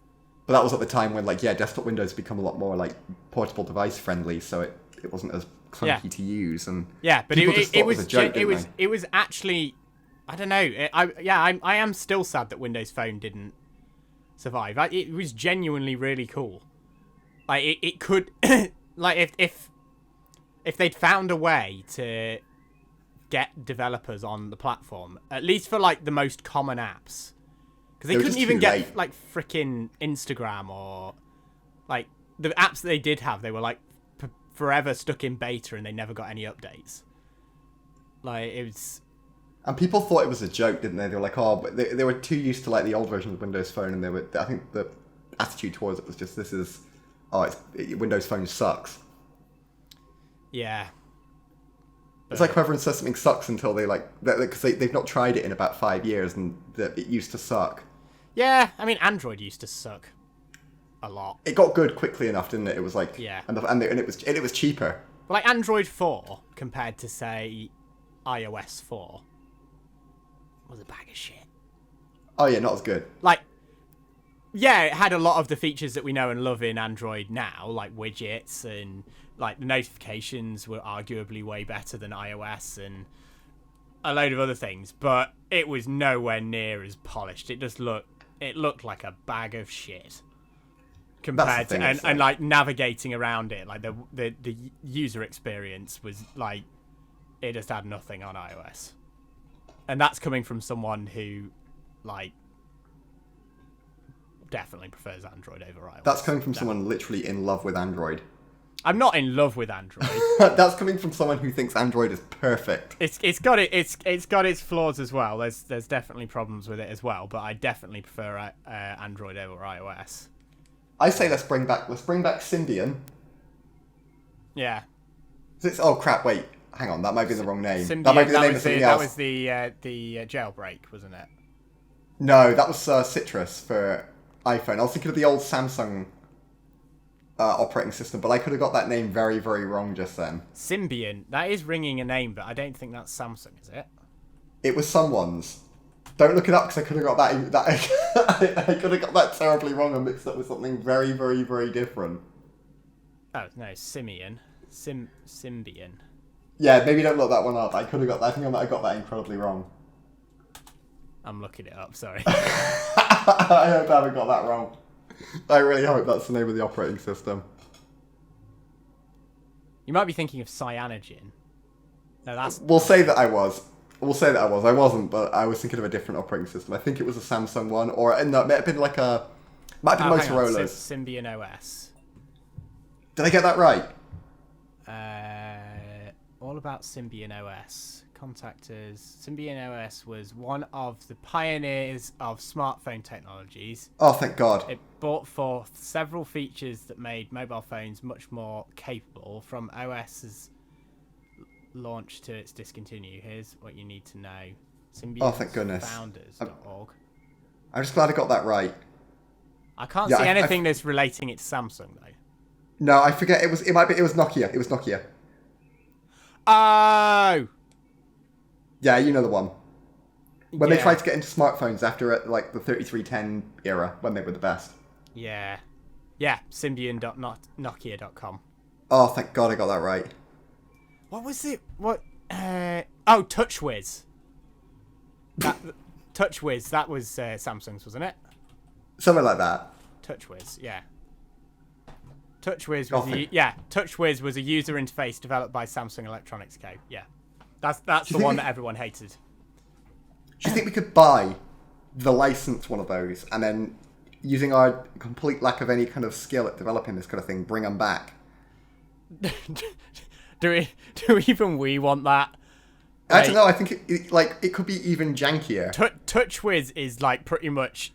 But that was at the time when desktop Windows become a lot more like portable device friendly, so it wasn't as clunky to use, and but it was a joke, it was actually, I don't know. I am still sad that Windows Phone didn't survive. It was genuinely really cool. Like it could, like if they'd found a way to get developers on the platform, at least for like the most common apps, because they couldn't even get like freaking Instagram or like the apps that they did have. They were like forever stuck in beta and they never got any updates. Like, it was, and people thought it was a joke, didn't they? They were like, oh, but they were too used to like the old version of Windows Phone, and I think the attitude towards it was just, Windows Phone sucks. Yeah. It's like whoever says something sucks until because they've not tried it in about 5 years and it used to suck. Yeah, I mean, Android used to suck a lot. It got good quickly enough, didn't it? It was like, yeah, and it was cheaper. But like Android 4 compared to say iOS 4 was a bag of shit. Oh yeah, not as good. Like yeah, it had a lot of the features that we know and love in Android now, like widgets and like the notifications were arguably way better than iOS and a load of other things, but it was nowhere near as polished. It looked like a bag of shit compared to and like navigating around it, like the user experience was like it just had nothing on iOS. And that's coming from someone who like definitely prefers Android over iOS. That's coming from someone literally in love with Android. I'm not in love with Android. That's coming from someone who thinks Android is perfect. It's got its flaws as well. There's definitely problems with it as well, but I definitely prefer Android over iOS. I say let's bring back Symbian. Yeah. Oh crap! Wait, hang on. That might be the wrong name. Symbian, that might be the name of something else. That was the jailbreak, wasn't it? No, that was Citrus for iPhone. I was thinking of the old Samsung operating system, but I could have got that name very, very wrong just then. Symbian. That is ringing a name, but I don't think that's Samsung, is it? It was someone's. Don't look it up because I could have got that I could have got that terribly wrong and mixed up with something very, very, very different. Oh no, Symbian. Symbian. Yeah, maybe don't look that one up. I could have got that. I think I might have got that incredibly wrong. I'm looking it up. Sorry. I hope I haven't got that wrong. I really hope that's the name of the operating system. You might be thinking of cyanogen. No, that's. We'll say that I was. I wasn't, but I was thinking of a different operating system. I think it was a Samsung one, or no, it might have been like a. Might have been Motorola's. Symbian OS. Did I get that right? All about Symbian OS. Contactors. Symbian OS was one of the pioneers of smartphone technologies. Oh, thank God. It brought forth several features that made mobile phones much more capable, from OS's launch to its discontinue. Here's what you need to know. Oh, thank goodness. Founders.org. I'm just glad I got that right. I can't see anything that's relating it to Samsung though. No, I forget. It was Nokia. It was Nokia. Oh. Yeah, you know the one. When they tried to get into smartphones after like the 3310 era, when they were the best. Yeah, Symbian.nokia.com. Oh, thank God I got that right. What was it? What? Oh, TouchWiz. TouchWiz. That was Samsung's, wasn't it? Something like that. TouchWiz. Yeah. TouchWiz was a user interface developed by Samsung Electronics Co. Yeah. That's the one that everyone hated. Do you think we could buy the licensed one of those and then, using our complete lack of any kind of skill at developing this kind of thing, bring them back? Do even we want that? I don't know. I think it could be even jankier. TouchWiz is like pretty much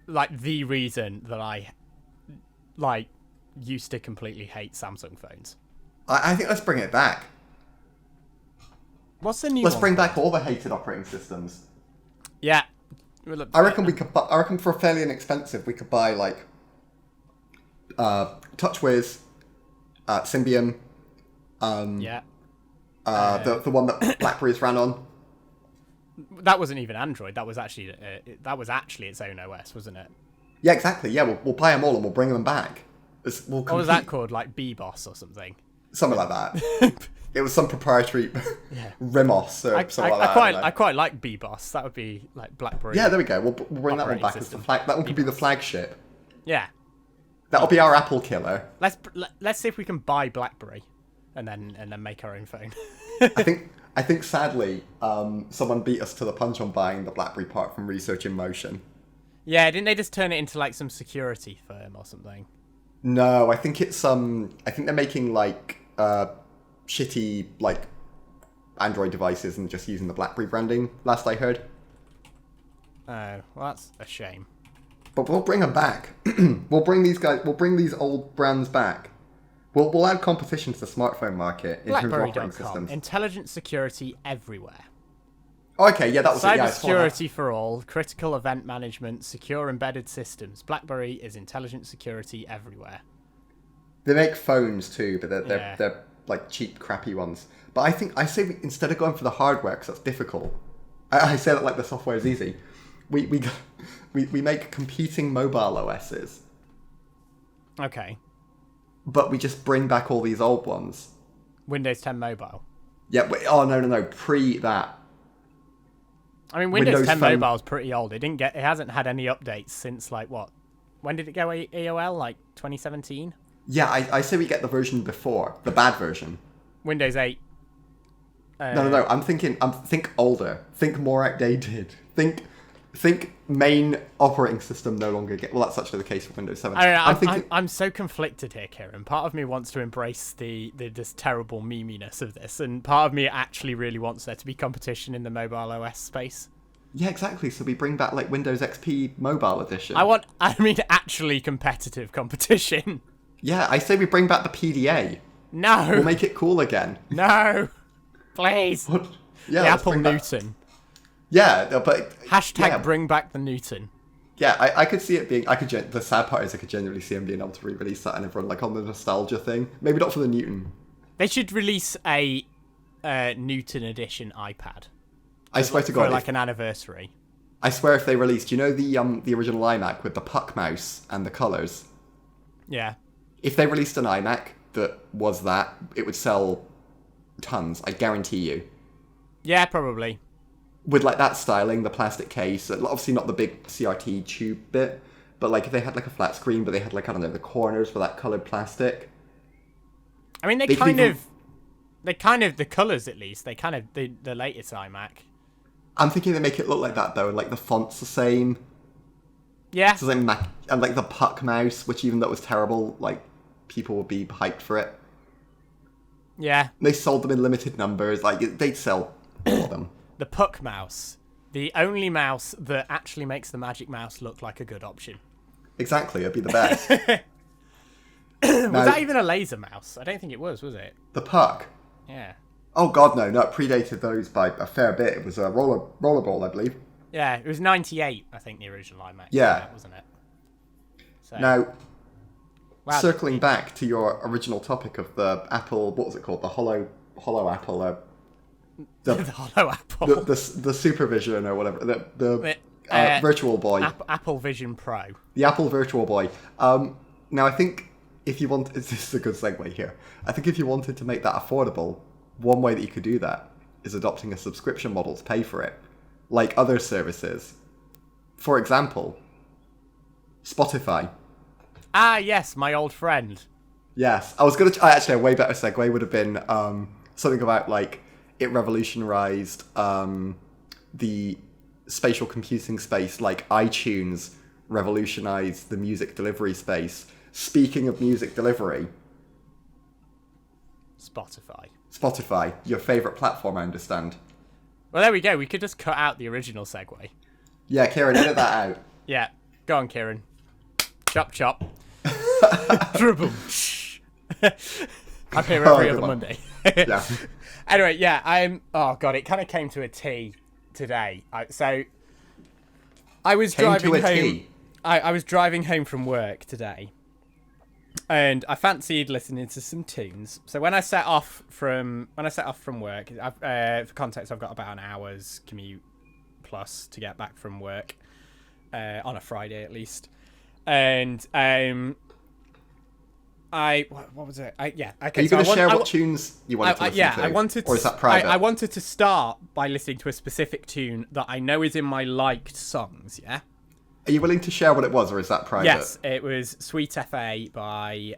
like the reason that I like used to completely hate Samsung phones. I think let's bring it back. What's the new Let's one bring called? back all the hated operating systems. Yeah. I reckon for fairly inexpensive we could buy like TouchWiz, Symbian, the one that BlackBerry's ran on. That wasn't even Android. That was actually its own OS, wasn't it? Yeah, exactly. Yeah, we'll buy them all and we'll bring them back. What was that called? Like BBOS or something? Something like that. It was some proprietary Rimos or something like that. I quite like BBOS. That would be like BlackBerry. Yeah, there we go. We'll bring that one back as the flag. That one could be the flagship. Yeah. That'll be our Apple killer. Let's see if we can buy BlackBerry, and then make our own phone. I think sadly, someone beat us to the punch on buying the BlackBerry part from Research in Motion. Yeah, didn't they just turn it into like some security firm or something? No, I think it's I think they're making like shitty like Android devices and just using the BlackBerry branding. Last I heard. Oh, well, that's a shame. But we'll bring them back. We'll bring these old brands back. We'll add competition to the smartphone market in terms of operating systems. Intelligent security everywhere. Okay, yeah, that was Cybersecurity for all, critical event management, secure embedded systems. BlackBerry is intelligent security everywhere. They make phones too, but they're like cheap, crappy ones. But I say instead of going for the hardware, because that's difficult, I say that like the software is easy. we we make competing mobile OSs, Okay. but we just bring back all these old ones. Windows 10 Mobile. Yeah. Oh no. Pre that. I mean, Windows 10 Phone... Mobile is pretty old. It hasn't had any updates since like what? When did it go AOL? Like 2017? Yeah, I say we get the version before, the bad version. Windows 8. No. Think older. Think more outdated. Think main operating system no longer get. Well, that's actually the case for Windows 7. I don't know, I'm so conflicted here, Kieran. Part of me wants to embrace the this terrible meminess of this, and part of me actually really wants there to be competition in the mobile OS space. Yeah, exactly. So we bring back like Windows XP Mobile Edition. I mean, actually competitive competition. Yeah, I say we bring back the PDA. No. We'll make it cool again. No. Please. What? Yeah, the Apple Newton. Yeah, but... Hashtag bring back the Newton. Yeah, I could see it being... The sad part is I could genuinely see them being able to re-release that and everyone like on the nostalgia thing. Maybe not for the Newton. They should release a Newton edition iPad. I swear to God. For like an anniversary. I swear if they released... You know the original iMac with the puck mouse and the colours? Yeah. If they released an iMac that was that, it would sell tons. I guarantee you. Yeah, probably. With like that styling, the plastic case, obviously not the big CRT tube bit, but like if they had like a flat screen, but they had like, I don't know, the corners for that coloured plastic. I mean, the colours at least, the latest iMac. I'm thinking they make it look like that though, and like the font's the same. Yeah. It's the same and like the puck mouse, which even though it was terrible, like people would be hyped for it. Yeah. They sold them in limited numbers, like they'd sell all of them. The puck mouse. The only mouse that actually makes the Magic Mouse look like a good option. Exactly, it'd be the best. Was that even a laser mouse? I don't think it was it? The puck? Yeah. Oh god, no, it predated those by a fair bit. It was a rollerball, I believe. Yeah, it was 98, I think, the original iMac. Yeah. Wasn't it? So, now, circling back to your original topic of the Apple, what was it called? The Hollow Apple. The Hollow Apple. The Supervision or whatever. The Virtual Boy. Apple Vision Pro. The Apple Virtual Boy. Now, I think if you want... This is a good segue here. I think if you wanted to make that affordable, one way that you could do that is adopting a subscription model to pay for it. Like other services. For example, Spotify. Ah, yes, my old friend. Yes. I was going to... Actually, a way better segue would have been something about, like, it revolutionized the spatial computing space, like iTunes revolutionized the music delivery space. Speaking of music delivery... Spotify, your favourite platform, I understand. Well, there we go. We could just cut out the original segue. Yeah, Kieran, edit that out. Yeah. Go on, Kieran. Chop, chop. I'm here every other Monday. Yeah. Anyway, yeah, oh god, it kind of came to a T today. So I was driving home. I was driving home from work today, and I fancied listening to some tunes. So when I set off from work, for context, I've got about an hour's commute plus to get back from work on a Friday at least, and what was it? Okay. Are you going to share what tunes you wanted to listen to? Yeah, I wanted to. Or is that private? I wanted to start by listening to a specific tune that I know is in my liked songs. Yeah. Are you willing to share what it was, or is that private? Yes, it was Sweet FA by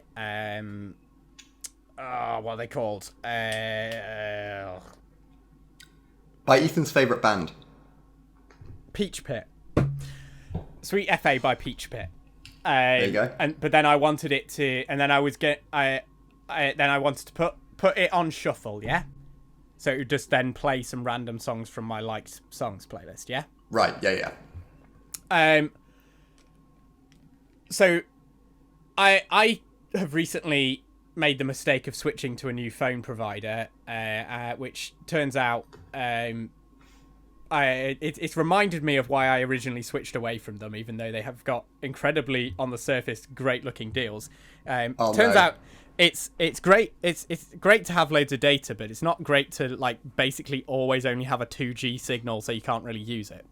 what are they called? By Ethan's favourite band. Peach Pit. Sweet FA by Peach Pit. There you go. But then I wanted it to, and then I wanted to put it on shuffle, yeah. So it would just then play some random songs from my liked songs playlist, yeah. Right. Yeah. So I have recently made the mistake of switching to a new phone provider, which turns out it's reminded me of why I originally switched away from them, even though they have got incredibly, on the surface, great looking deals. Turns out it's great. It's great to have loads of data, but it's not great to like basically always only have a 2G signal, so you can't really use it.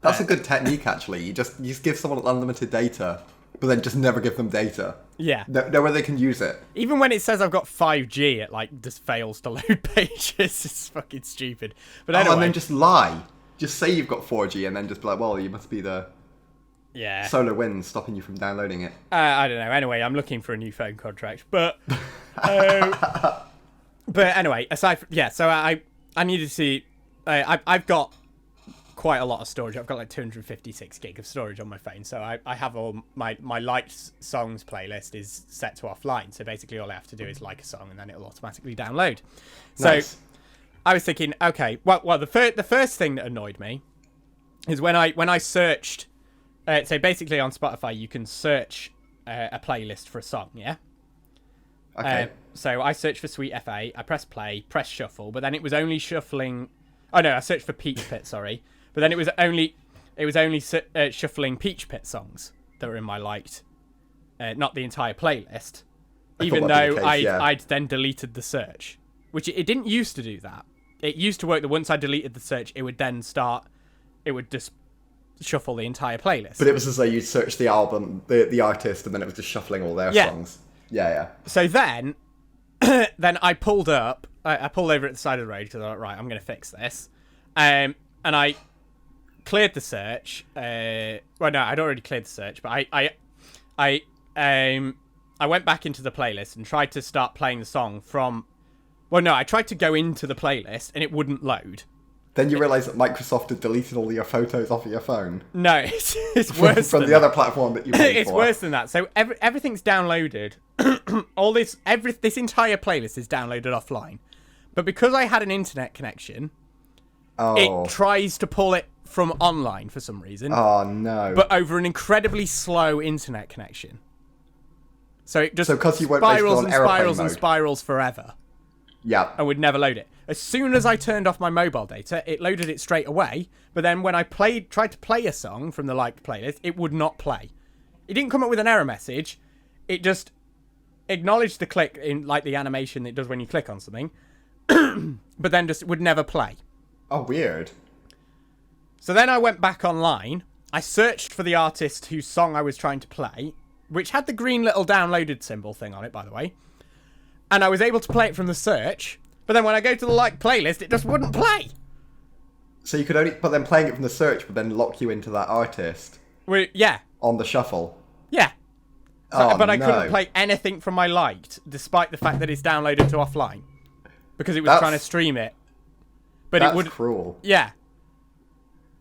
That's a good technique, actually. You just give someone unlimited data, but then just never give them data. Yeah. Know where they can use it. Even when it says I've got 5G, it like just fails to load pages. It's fucking stupid. But anyway. And then just lie. Just say you've got 4G and then just be like, well, you must be the solar winds stopping you from downloading it. I don't know. Anyway, I'm looking for a new phone contract. But anyway, aside from... Yeah, so I needed to see... I've got quite a lot of storage. I've got like 256 gig of storage on my phone. So I have all my liked songs playlist is set to offline. So basically all I have to do is like a song and then it'll automatically download. Nice. So I was thinking, okay, well the first thing that annoyed me is when I searched. So basically on Spotify you can search a playlist for a song, yeah. Okay. So I searched for Sweet FA. I pressed play, pressed shuffle, but then it was only shuffling. Oh no, I searched for Peach Pit. Sorry. But then it was only shuffling Peach Pit songs that were in my liked, not the entire playlist. Even though I'd then deleted the search, which it didn't used to do that. It used to work that once I deleted the search, it would just shuffle the entire playlist. But it was as though you'd search the album, the artist, and then it was just shuffling all their songs. Yeah. So then I pulled up. I pulled over at the side of the road because I was like, right, I'm going to fix this. And I cleared the search. Well, no, I'd already cleared the search, but I went back into the playlist and tried to start playing the song from. Well, no, I tried to go into the playlist and it wouldn't load. Then you realise that Microsoft had deleted all your photos off of your phone. No, it's worse from than the other platform that you paid for. It's worse than that. So everything's downloaded. All this entire playlist is downloaded offline. But because I had an internet connection, it tries to pull it from online for some reason. Oh no! But over an incredibly slow internet connection. So it just you spirals and spirals and spirals forever. Yeah. I would never load it. As soon as I turned off my mobile data, it loaded it straight away. But then when I tried to play a song from the liked playlist, it would not play. It didn't come up with an error message. It just acknowledged the click in like the animation it does when you click on something. But then just would never play. Oh, weird. So then I went back online. I searched for the artist whose song I was trying to play, which had the green little downloaded symbol thing on it, by the way. And I was able to play it from the search. But then when I go to the liked playlist, it just wouldn't play. So you could only... But then playing it from the search would then lock you into that artist. Yeah. On the shuffle. Yeah. But I couldn't play anything from my liked, despite the fact that it's downloaded to offline. Because it was trying to stream it. But it would... That's cruel. Yeah.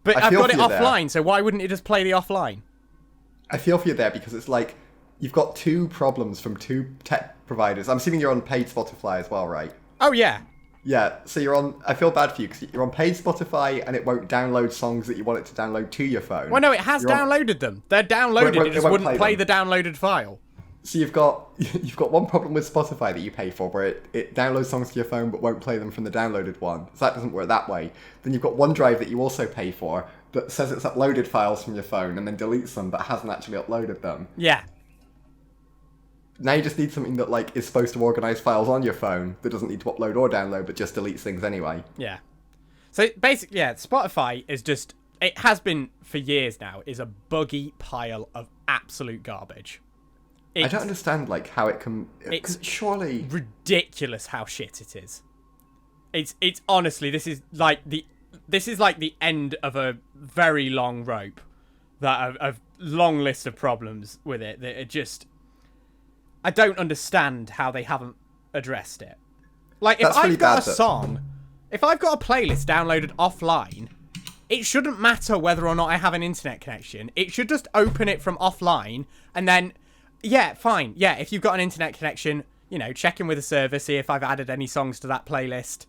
But I've got it offline, so why wouldn't it just play the offline? I feel for you there because it's like... You've got two problems from two tech providers. I'm assuming you're on paid Spotify as well, right? Oh, yeah. Yeah, so you're on... I feel bad for you because you're on paid Spotify and it won't download songs that you want it to download to your phone. Well, no, it has downloaded them. They're downloaded, it just wouldn't play the downloaded file. So you've got one problem with Spotify that you pay for where it downloads songs to your phone but won't play them from the downloaded one. So that doesn't work that way. Then you've got OneDrive that you also pay for that says it's uploaded files from your phone and then deletes them but hasn't actually uploaded them. Yeah. Now you just need something that like is supposed to organize files on your phone that doesn't need to upload or download but just deletes things anyway. Yeah. So basically, yeah, Spotify is just... It has been for years now, is a buggy pile of absolute garbage. I don't understand like how it can... It's surely... ridiculous how shit it is. It's honestly, this is like the end of a very long rope. That a long list of problems with it that are just... I don't understand how they haven't addressed it. Like, if I've got a song, if I've got a playlist downloaded offline, it shouldn't matter whether or not I have an internet connection. It should just open it from offline, and then, yeah, fine. Yeah, if you've got an internet connection, you know, check in with the server, see if I've added any songs to that playlist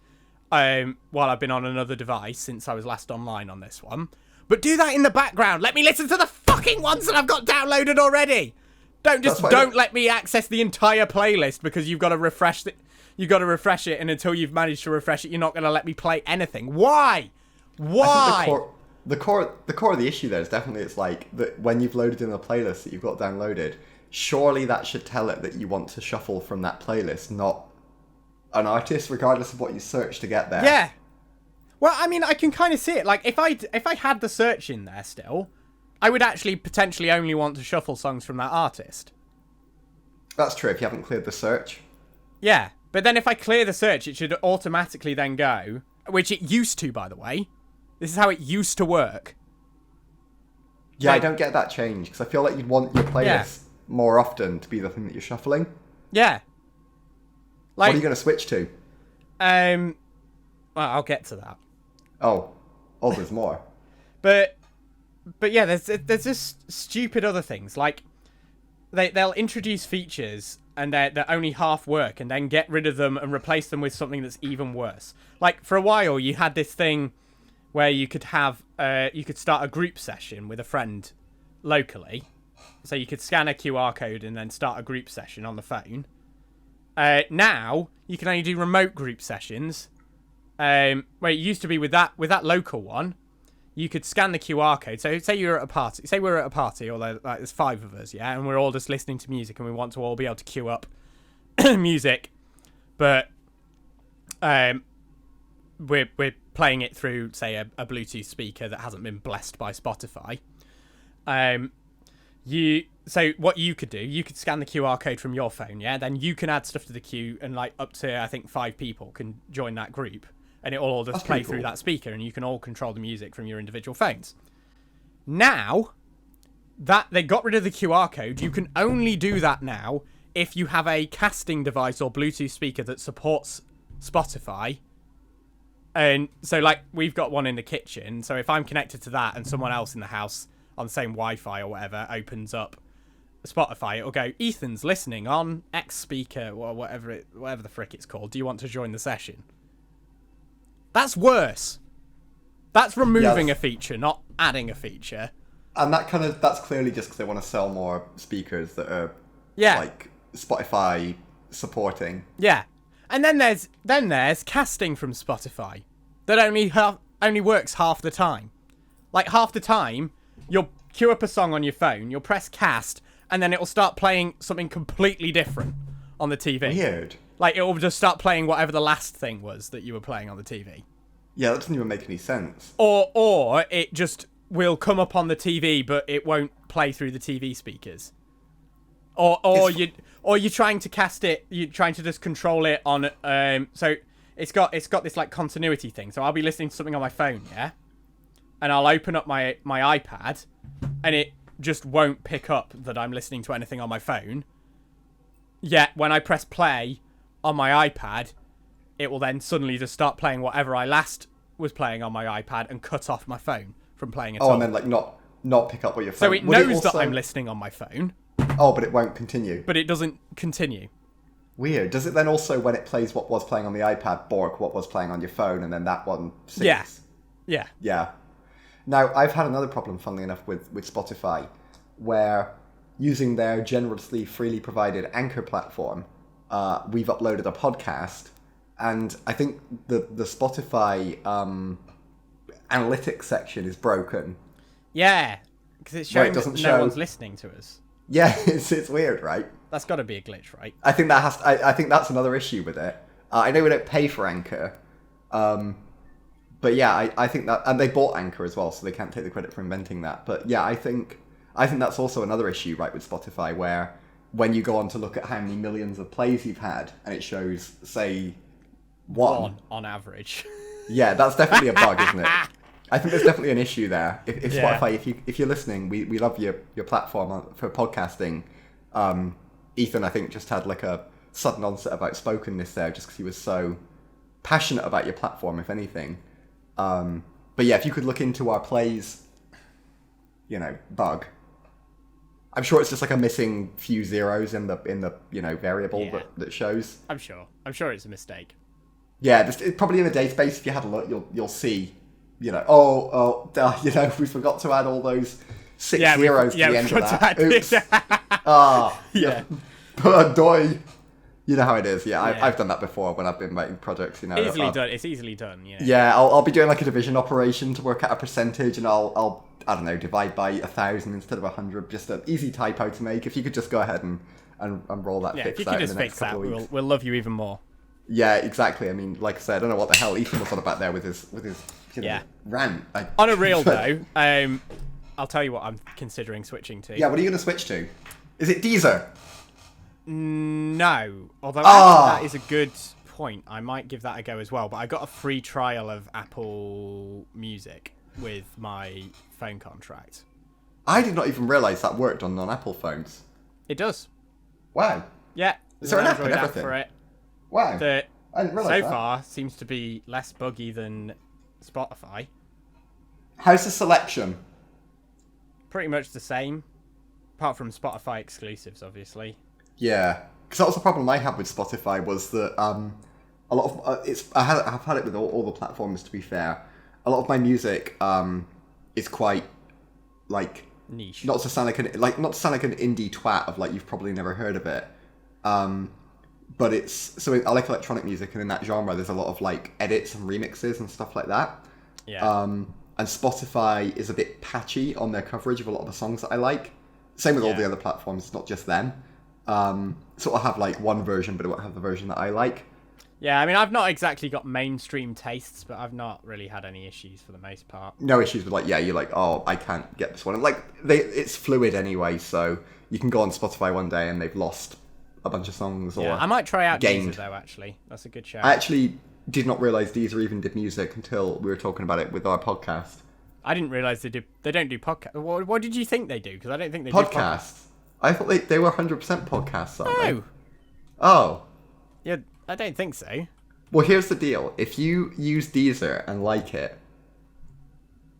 while I've been on another device since I was last online on this one. But do that in the background. Let me listen to the fucking ones that I've got downloaded already. Don't let me access the entire playlist because you've got to refresh it. You've got to refresh it, and until you've managed to refresh it, you're not going to let me play anything. Why? I think the core of the issue there is definitely it's like that when you've loaded in a playlist that you've got downloaded, surely that should tell it that you want to shuffle from that playlist, not an artist, regardless of what you search to get there. Yeah. Well, I mean, I can kind of see it. Like, if I had the search in there still, I would actually potentially only want to shuffle songs from that artist. That's true if you haven't cleared the search. Yeah, but then if I clear the search, it should automatically then go, which it used to, by the way. This is how it used to work. Yeah, I don't get that change, because I feel like you'd want your playlist more often to be the thing that you're shuffling. Yeah. Like, what are you going to switch to? Well, I'll get to that. Oh, there's more. But yeah, there's just stupid other things. Like, they'll introduce features and that only half work and then get rid of them and replace them with something that's even worse. Like, for a while, you had this thing where you could have you could start a group session with a friend locally. So you could scan a QR code and then start a group session on the phone. Now you can only do remote group sessions. Where it used to be with that local one, you could scan the QR code. So say you're at a party. Say we're at a party, or like there's 5 of us, yeah, and we're all just listening to music, and we want to all be able to queue up music, but we're playing it through, say, a Bluetooth speaker that hasn't been blessed by Spotify. So what you could do, you could scan the QR code from your phone, yeah? Then you can add stuff to the queue, and like up to, I think, 5 people can join that group, and it will all just play through that speaker, and you can all control the music from your individual phones. Now that they got rid of the QR code, you can only do that now if you have a casting device or Bluetooth speaker that supports Spotify. And so, like, we've got one in the kitchen, so if I'm connected to that and someone else in the house on the same Wi-Fi or whatever opens up Spotify, it'll go, Ethan's listening on X speaker or whatever the frick it's called. Do you want to join the session? That's worse. That's removing a feature, not adding a feature. And that's clearly just because they want to sell more speakers that are like Spotify supporting. Yeah. And then there's casting from Spotify that only works half the time. Like, half the time, you'll queue up a song on your phone, you'll press cast, and then it'll start playing something completely different on the TV. Weird. Like, it will just start playing whatever the last thing was that you were playing on the TV. Yeah, that doesn't even make any sense. Or it just will come up on the TV, but it won't play through the TV speakers. Or you're trying to cast it, you're trying to just control it on so it's got this like continuity thing. So I'll be listening to something on my phone, yeah? And I'll open up my iPad, and it just won't pick up that I'm listening to anything on my phone. Yet when I press play on my iPad, it will then suddenly just start playing whatever I last was playing on my iPad and cut off my phone from playing at all. Oh, and then like not pick up what your phone. So it knows that I'm listening on my phone. Oh, but it won't continue. But it doesn't continue. Weird. Does it then also, when it plays what was playing on the iPad, bork what was playing on your phone, and then that one syncs? Yeah. Yeah. Now, I've had another problem, funnily enough, with Spotify, where using their generously freely provided Anchor platform, we've uploaded a podcast, and I think the Spotify analytics section is broken. Yeah, because it's showing that no one's listening to us. Yeah, it's weird, right? That's got to be a glitch, right? I think I think that's another issue with it. I know we don't pay for Anchor, but yeah, I think that, and they bought Anchor as well, so they can't take the credit for inventing that. But yeah, I think that's also another issue, right, with Spotify, where when you go on to look at how many millions of plays you've had, and it shows, say, one on average. Yeah, that's definitely a bug, isn't it? I think there's definitely an issue there. If Spotify, if you're listening, we love your platform for podcasting. Ethan, I think, just had like a sudden onset of outspokenness there, just because he was so passionate about your platform, if anything. But yeah, if you could look into our plays, bug. I'm sure it's just like a missing few zeros in the variable that shows. I'm sure it's a mistake. Yeah, just probably in the database. If you had a look, you'll see. We forgot to add all those 6 zeros to the end of that. Oops. Yeah. Doy. You know how it is. Yeah, I've done that before when I've been writing projects. Easily done. It's easily done. Yeah. Yeah, I'll be doing like a division operation to work out a percentage, and I'll I don't know, divide by 1,000 instead of 100. Just an easy typo to make. If you could just go ahead and roll that fix out in the next couple of weeks. We'll love you even more. Yeah, exactly. I mean, like I said, I don't know what the hell Ethan was on about there with his Yeah. rant. On a real though, I'll tell you what I'm considering switching to. Yeah, what are you going to switch to? Is it Deezer? No. Although actually that is a good point. I might give that a go as well. But I got a free trial of Apple Music with my phone contract. I did not even realise that worked on non-Apple phones. It does. Wow. Yeah. Is there an app and Android everything? for it. Wow. That I didn't realise so that. far seems to be less buggy than Spotify. How's the selection? Pretty much the same. Apart from Spotify exclusives, obviously. Yeah. Because that was the problem I had with Spotify was that a lot of I've had it with all the platforms, to be fair. A lot of my music is quite like Niche. not to sound like an indie twat of like you've probably never heard of it. But I like electronic music, and in that genre there's a lot of like edits and remixes and stuff like that. Yeah. And Spotify is a bit patchy on their coverage of a lot of the songs that I like. Same with all the other platforms, it's not just them. So I'll have like one version, but it won't have the version that I like. Yeah, I mean, I've not exactly got mainstream tastes, but I've not really had any issues for the most part. No issues with like, yeah, you're like, oh, I can't get this one. And like, it's fluid anyway, so you can go on Spotify one day and they've lost a bunch of songs or I might try out gained. Deezer though, actually. That's a good show. I actually did not realise Deezer even did music until we were talking about it with our podcast. I didn't realise they don't do podcasts. What did you think they do? Because I don't think they do Podcasts? podcasts. I thought they were 100% podcasts, aren't they? No. Oh. Yeah, I don't think so. Well, here's the deal. If you use Deezer and like it,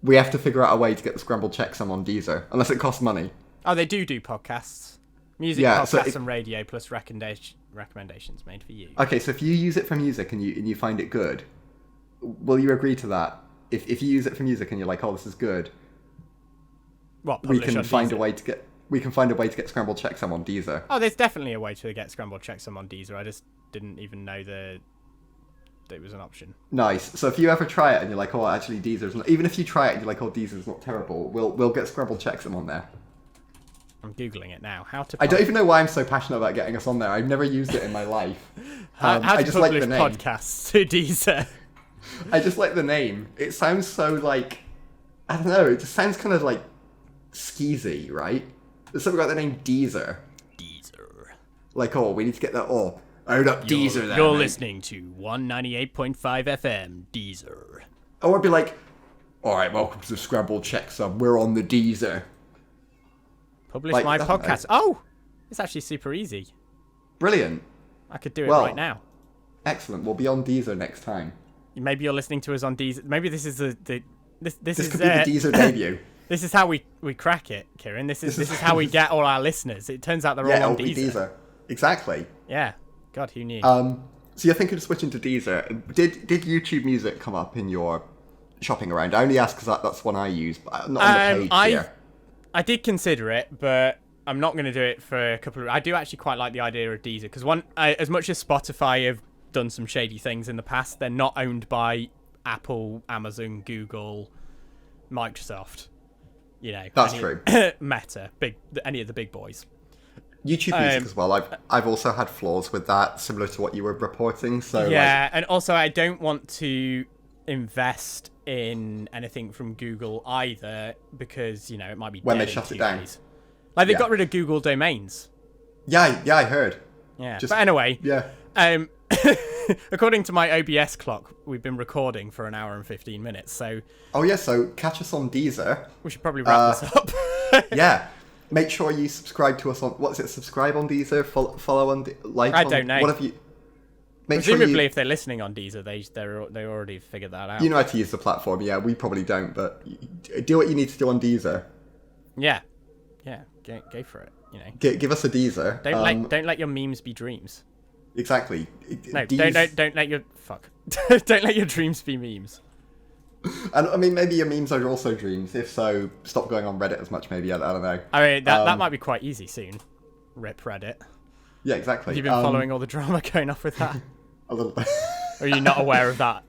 we have to figure out a way to get the Scrambled Checksum on Deezer, unless it costs money. Oh, they do podcasts. Music, Yeah, podcasts, so and radio, plus recommendations made for you. Okay, so if you use it for music and you find it good, will you agree to that? If you use it for music and you're like, oh, this is good, What, we publish can on find Deezer? a way to get Scrambled Checksum on Deezer. Oh, there's definitely a way to get Scrambled Checksum on Deezer. I just didn't even know that it was an option. Nice. So if you ever try it and you're like, oh, actually Deezer's not, even if you try it and you're like, oh, Deezer's not terrible, we'll get Scrambled Checksum on there. I'm googling it now. How to? I don't even know why I'm so passionate about getting us on there. I've never used it in my life. How I to just like publish the name. podcasts to Deezer. I just like the name. It sounds so like, I don't know. It just sounds kind of like skeezy, right? There's something about the name Deezer. Deezer. Like, oh, we need to get that. Oh, hold up, Deezer. There, You're mate. listening to 198.5 FM Deezer. Or I'd be like, all right, welcome to the Scrambled Checksum. We're on the Deezer. Publish Like, my I don't podcast. Oh, it's actually super easy. Brilliant. I could do it Well, right now. Excellent. We'll be on Deezer next time. Maybe you're listening to us on Deezer. Maybe this is this This is could be the Deezer debut. This is how we crack it, Kieran. This is how we get all our listeners. It turns out they're Yeah, all on it'll be Deezer. Deezer. Exactly. Yeah. God, who knew? So you're thinking of switching to Deezer. Did YouTube Music come up in your shopping around? I only ask because that's one I use, but not on the page here. I did consider it, but I'm not going to do it for a couple of... I do actually quite like the idea of Deezer, because as much as Spotify have done some shady things in the past, they're not owned by Apple, Amazon, Google, Microsoft. You know, That's true. Meta, any of the big boys. YouTube Music as well. I've also had flaws with that, similar to what you were reporting. So Yeah, and also I don't want to invest in anything from Google either, because it might be when dead they in shut 2 it down. days. Like they Yeah. got rid of Google domains. Yeah, I heard. Yeah, Just- but anyway, Yeah. according to my OBS clock, we've been recording for an hour and 15 minutes, so Oh yeah. So catch us on Deezer. we should probably wrap this up. Yeah. Make sure you subscribe to us on what's it? Subscribe on Deezer. Follow on like. I on, don't know. What have you? Make Presumably, sure if they're listening on Deezer, they already figured that out. you know how to use the platform. Yeah, we probably don't, but do what you need to do on Deezer. Yeah, go for it. Give us a Deezer. Don't let your memes be dreams. Exactly. No, Deez- don't let your don't let your dreams be memes. And I mean, maybe your memes are also dreams. If so, stop going on Reddit as much. Maybe I don't know. I mean, that might be quite easy soon. Rip Reddit. Yeah, exactly. Have you been following all the drama going off with that? A little bit. Or are you not aware of that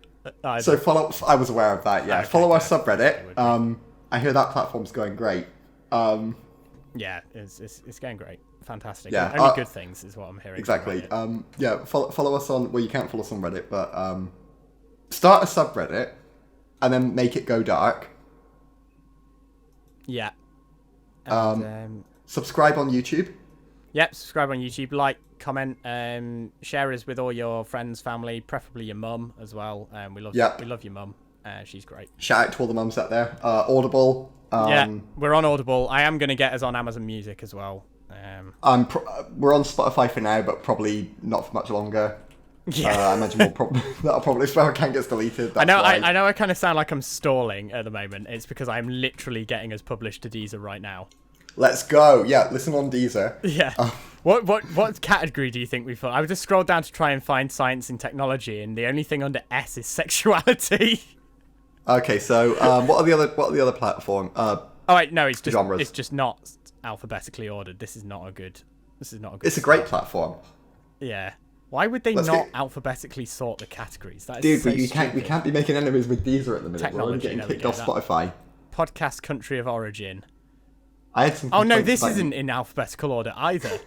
either? So I was aware of that. Yeah, Okay, follow our good. subreddit. I hear that platform's going great. Yeah, it's going great. Fantastic. Yeah, Only good things is what I'm hearing. Exactly. Yeah, follow us on. Well, you can't follow us on Reddit, but start a subreddit and then make it go dark. Yeah. And, subscribe on YouTube. Yep, subscribe on YouTube, like, comment, share us with all your friends, family, preferably your mum as well. We love your mum. She's great. Shout out to all the mums out there. Audible. Yeah, we're on Audible. I am going to get us on Amazon Music as well. We're on Spotify for now, but probably not for much longer. Yeah. I imagine that'll probably spell account gets deleted. I know. I know. I kind of sound like I'm stalling at the moment. It's because I'm literally getting us published to Deezer right now. Let's go. Yeah, listen on Deezer. Yeah. What category do you think we fall? I just scrolled down to try and find science and technology, and the only thing under S is sexuality. Okay, so what are the other platform? Oh wait, no, it's just genres? It's just not alphabetically ordered. This is not a good. It's a great platform. Yeah. Why would they not alphabetically sort the categories? That is we can't be making enemies with Deezer at the minute. We're only getting kicked off Spotify. Podcast country of origin. I had some. Oh no, this isn't in alphabetical order either.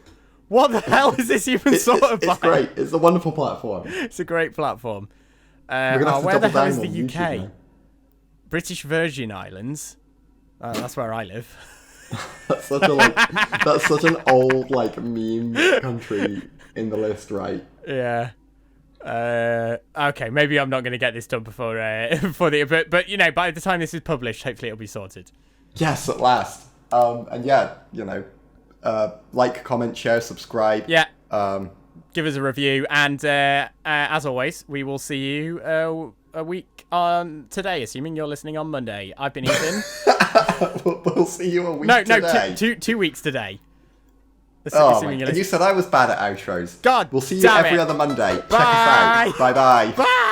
What the hell is this even sorted by? It's great. It's a wonderful platform. It's a great platform. We're gonna have to where the double hell is down the on UK? YouTube now. British Virgin Islands. That's where I live. That's such an old meme country in the list, right? Yeah. Okay, maybe I'm not going to get this done before the but you know, by the time this is published, hopefully it'll be sorted. Yes, at last. And yeah, you know, like, comment, share, subscribe. Yeah. Give us a review, and as always, we will see you a week on today, assuming you're listening on Monday. I've been Ethan. We'll see you a week today. No, two weeks today. And you said I was bad at outros. God, we'll see you every other Monday. Check us out. Bye-bye. Bye.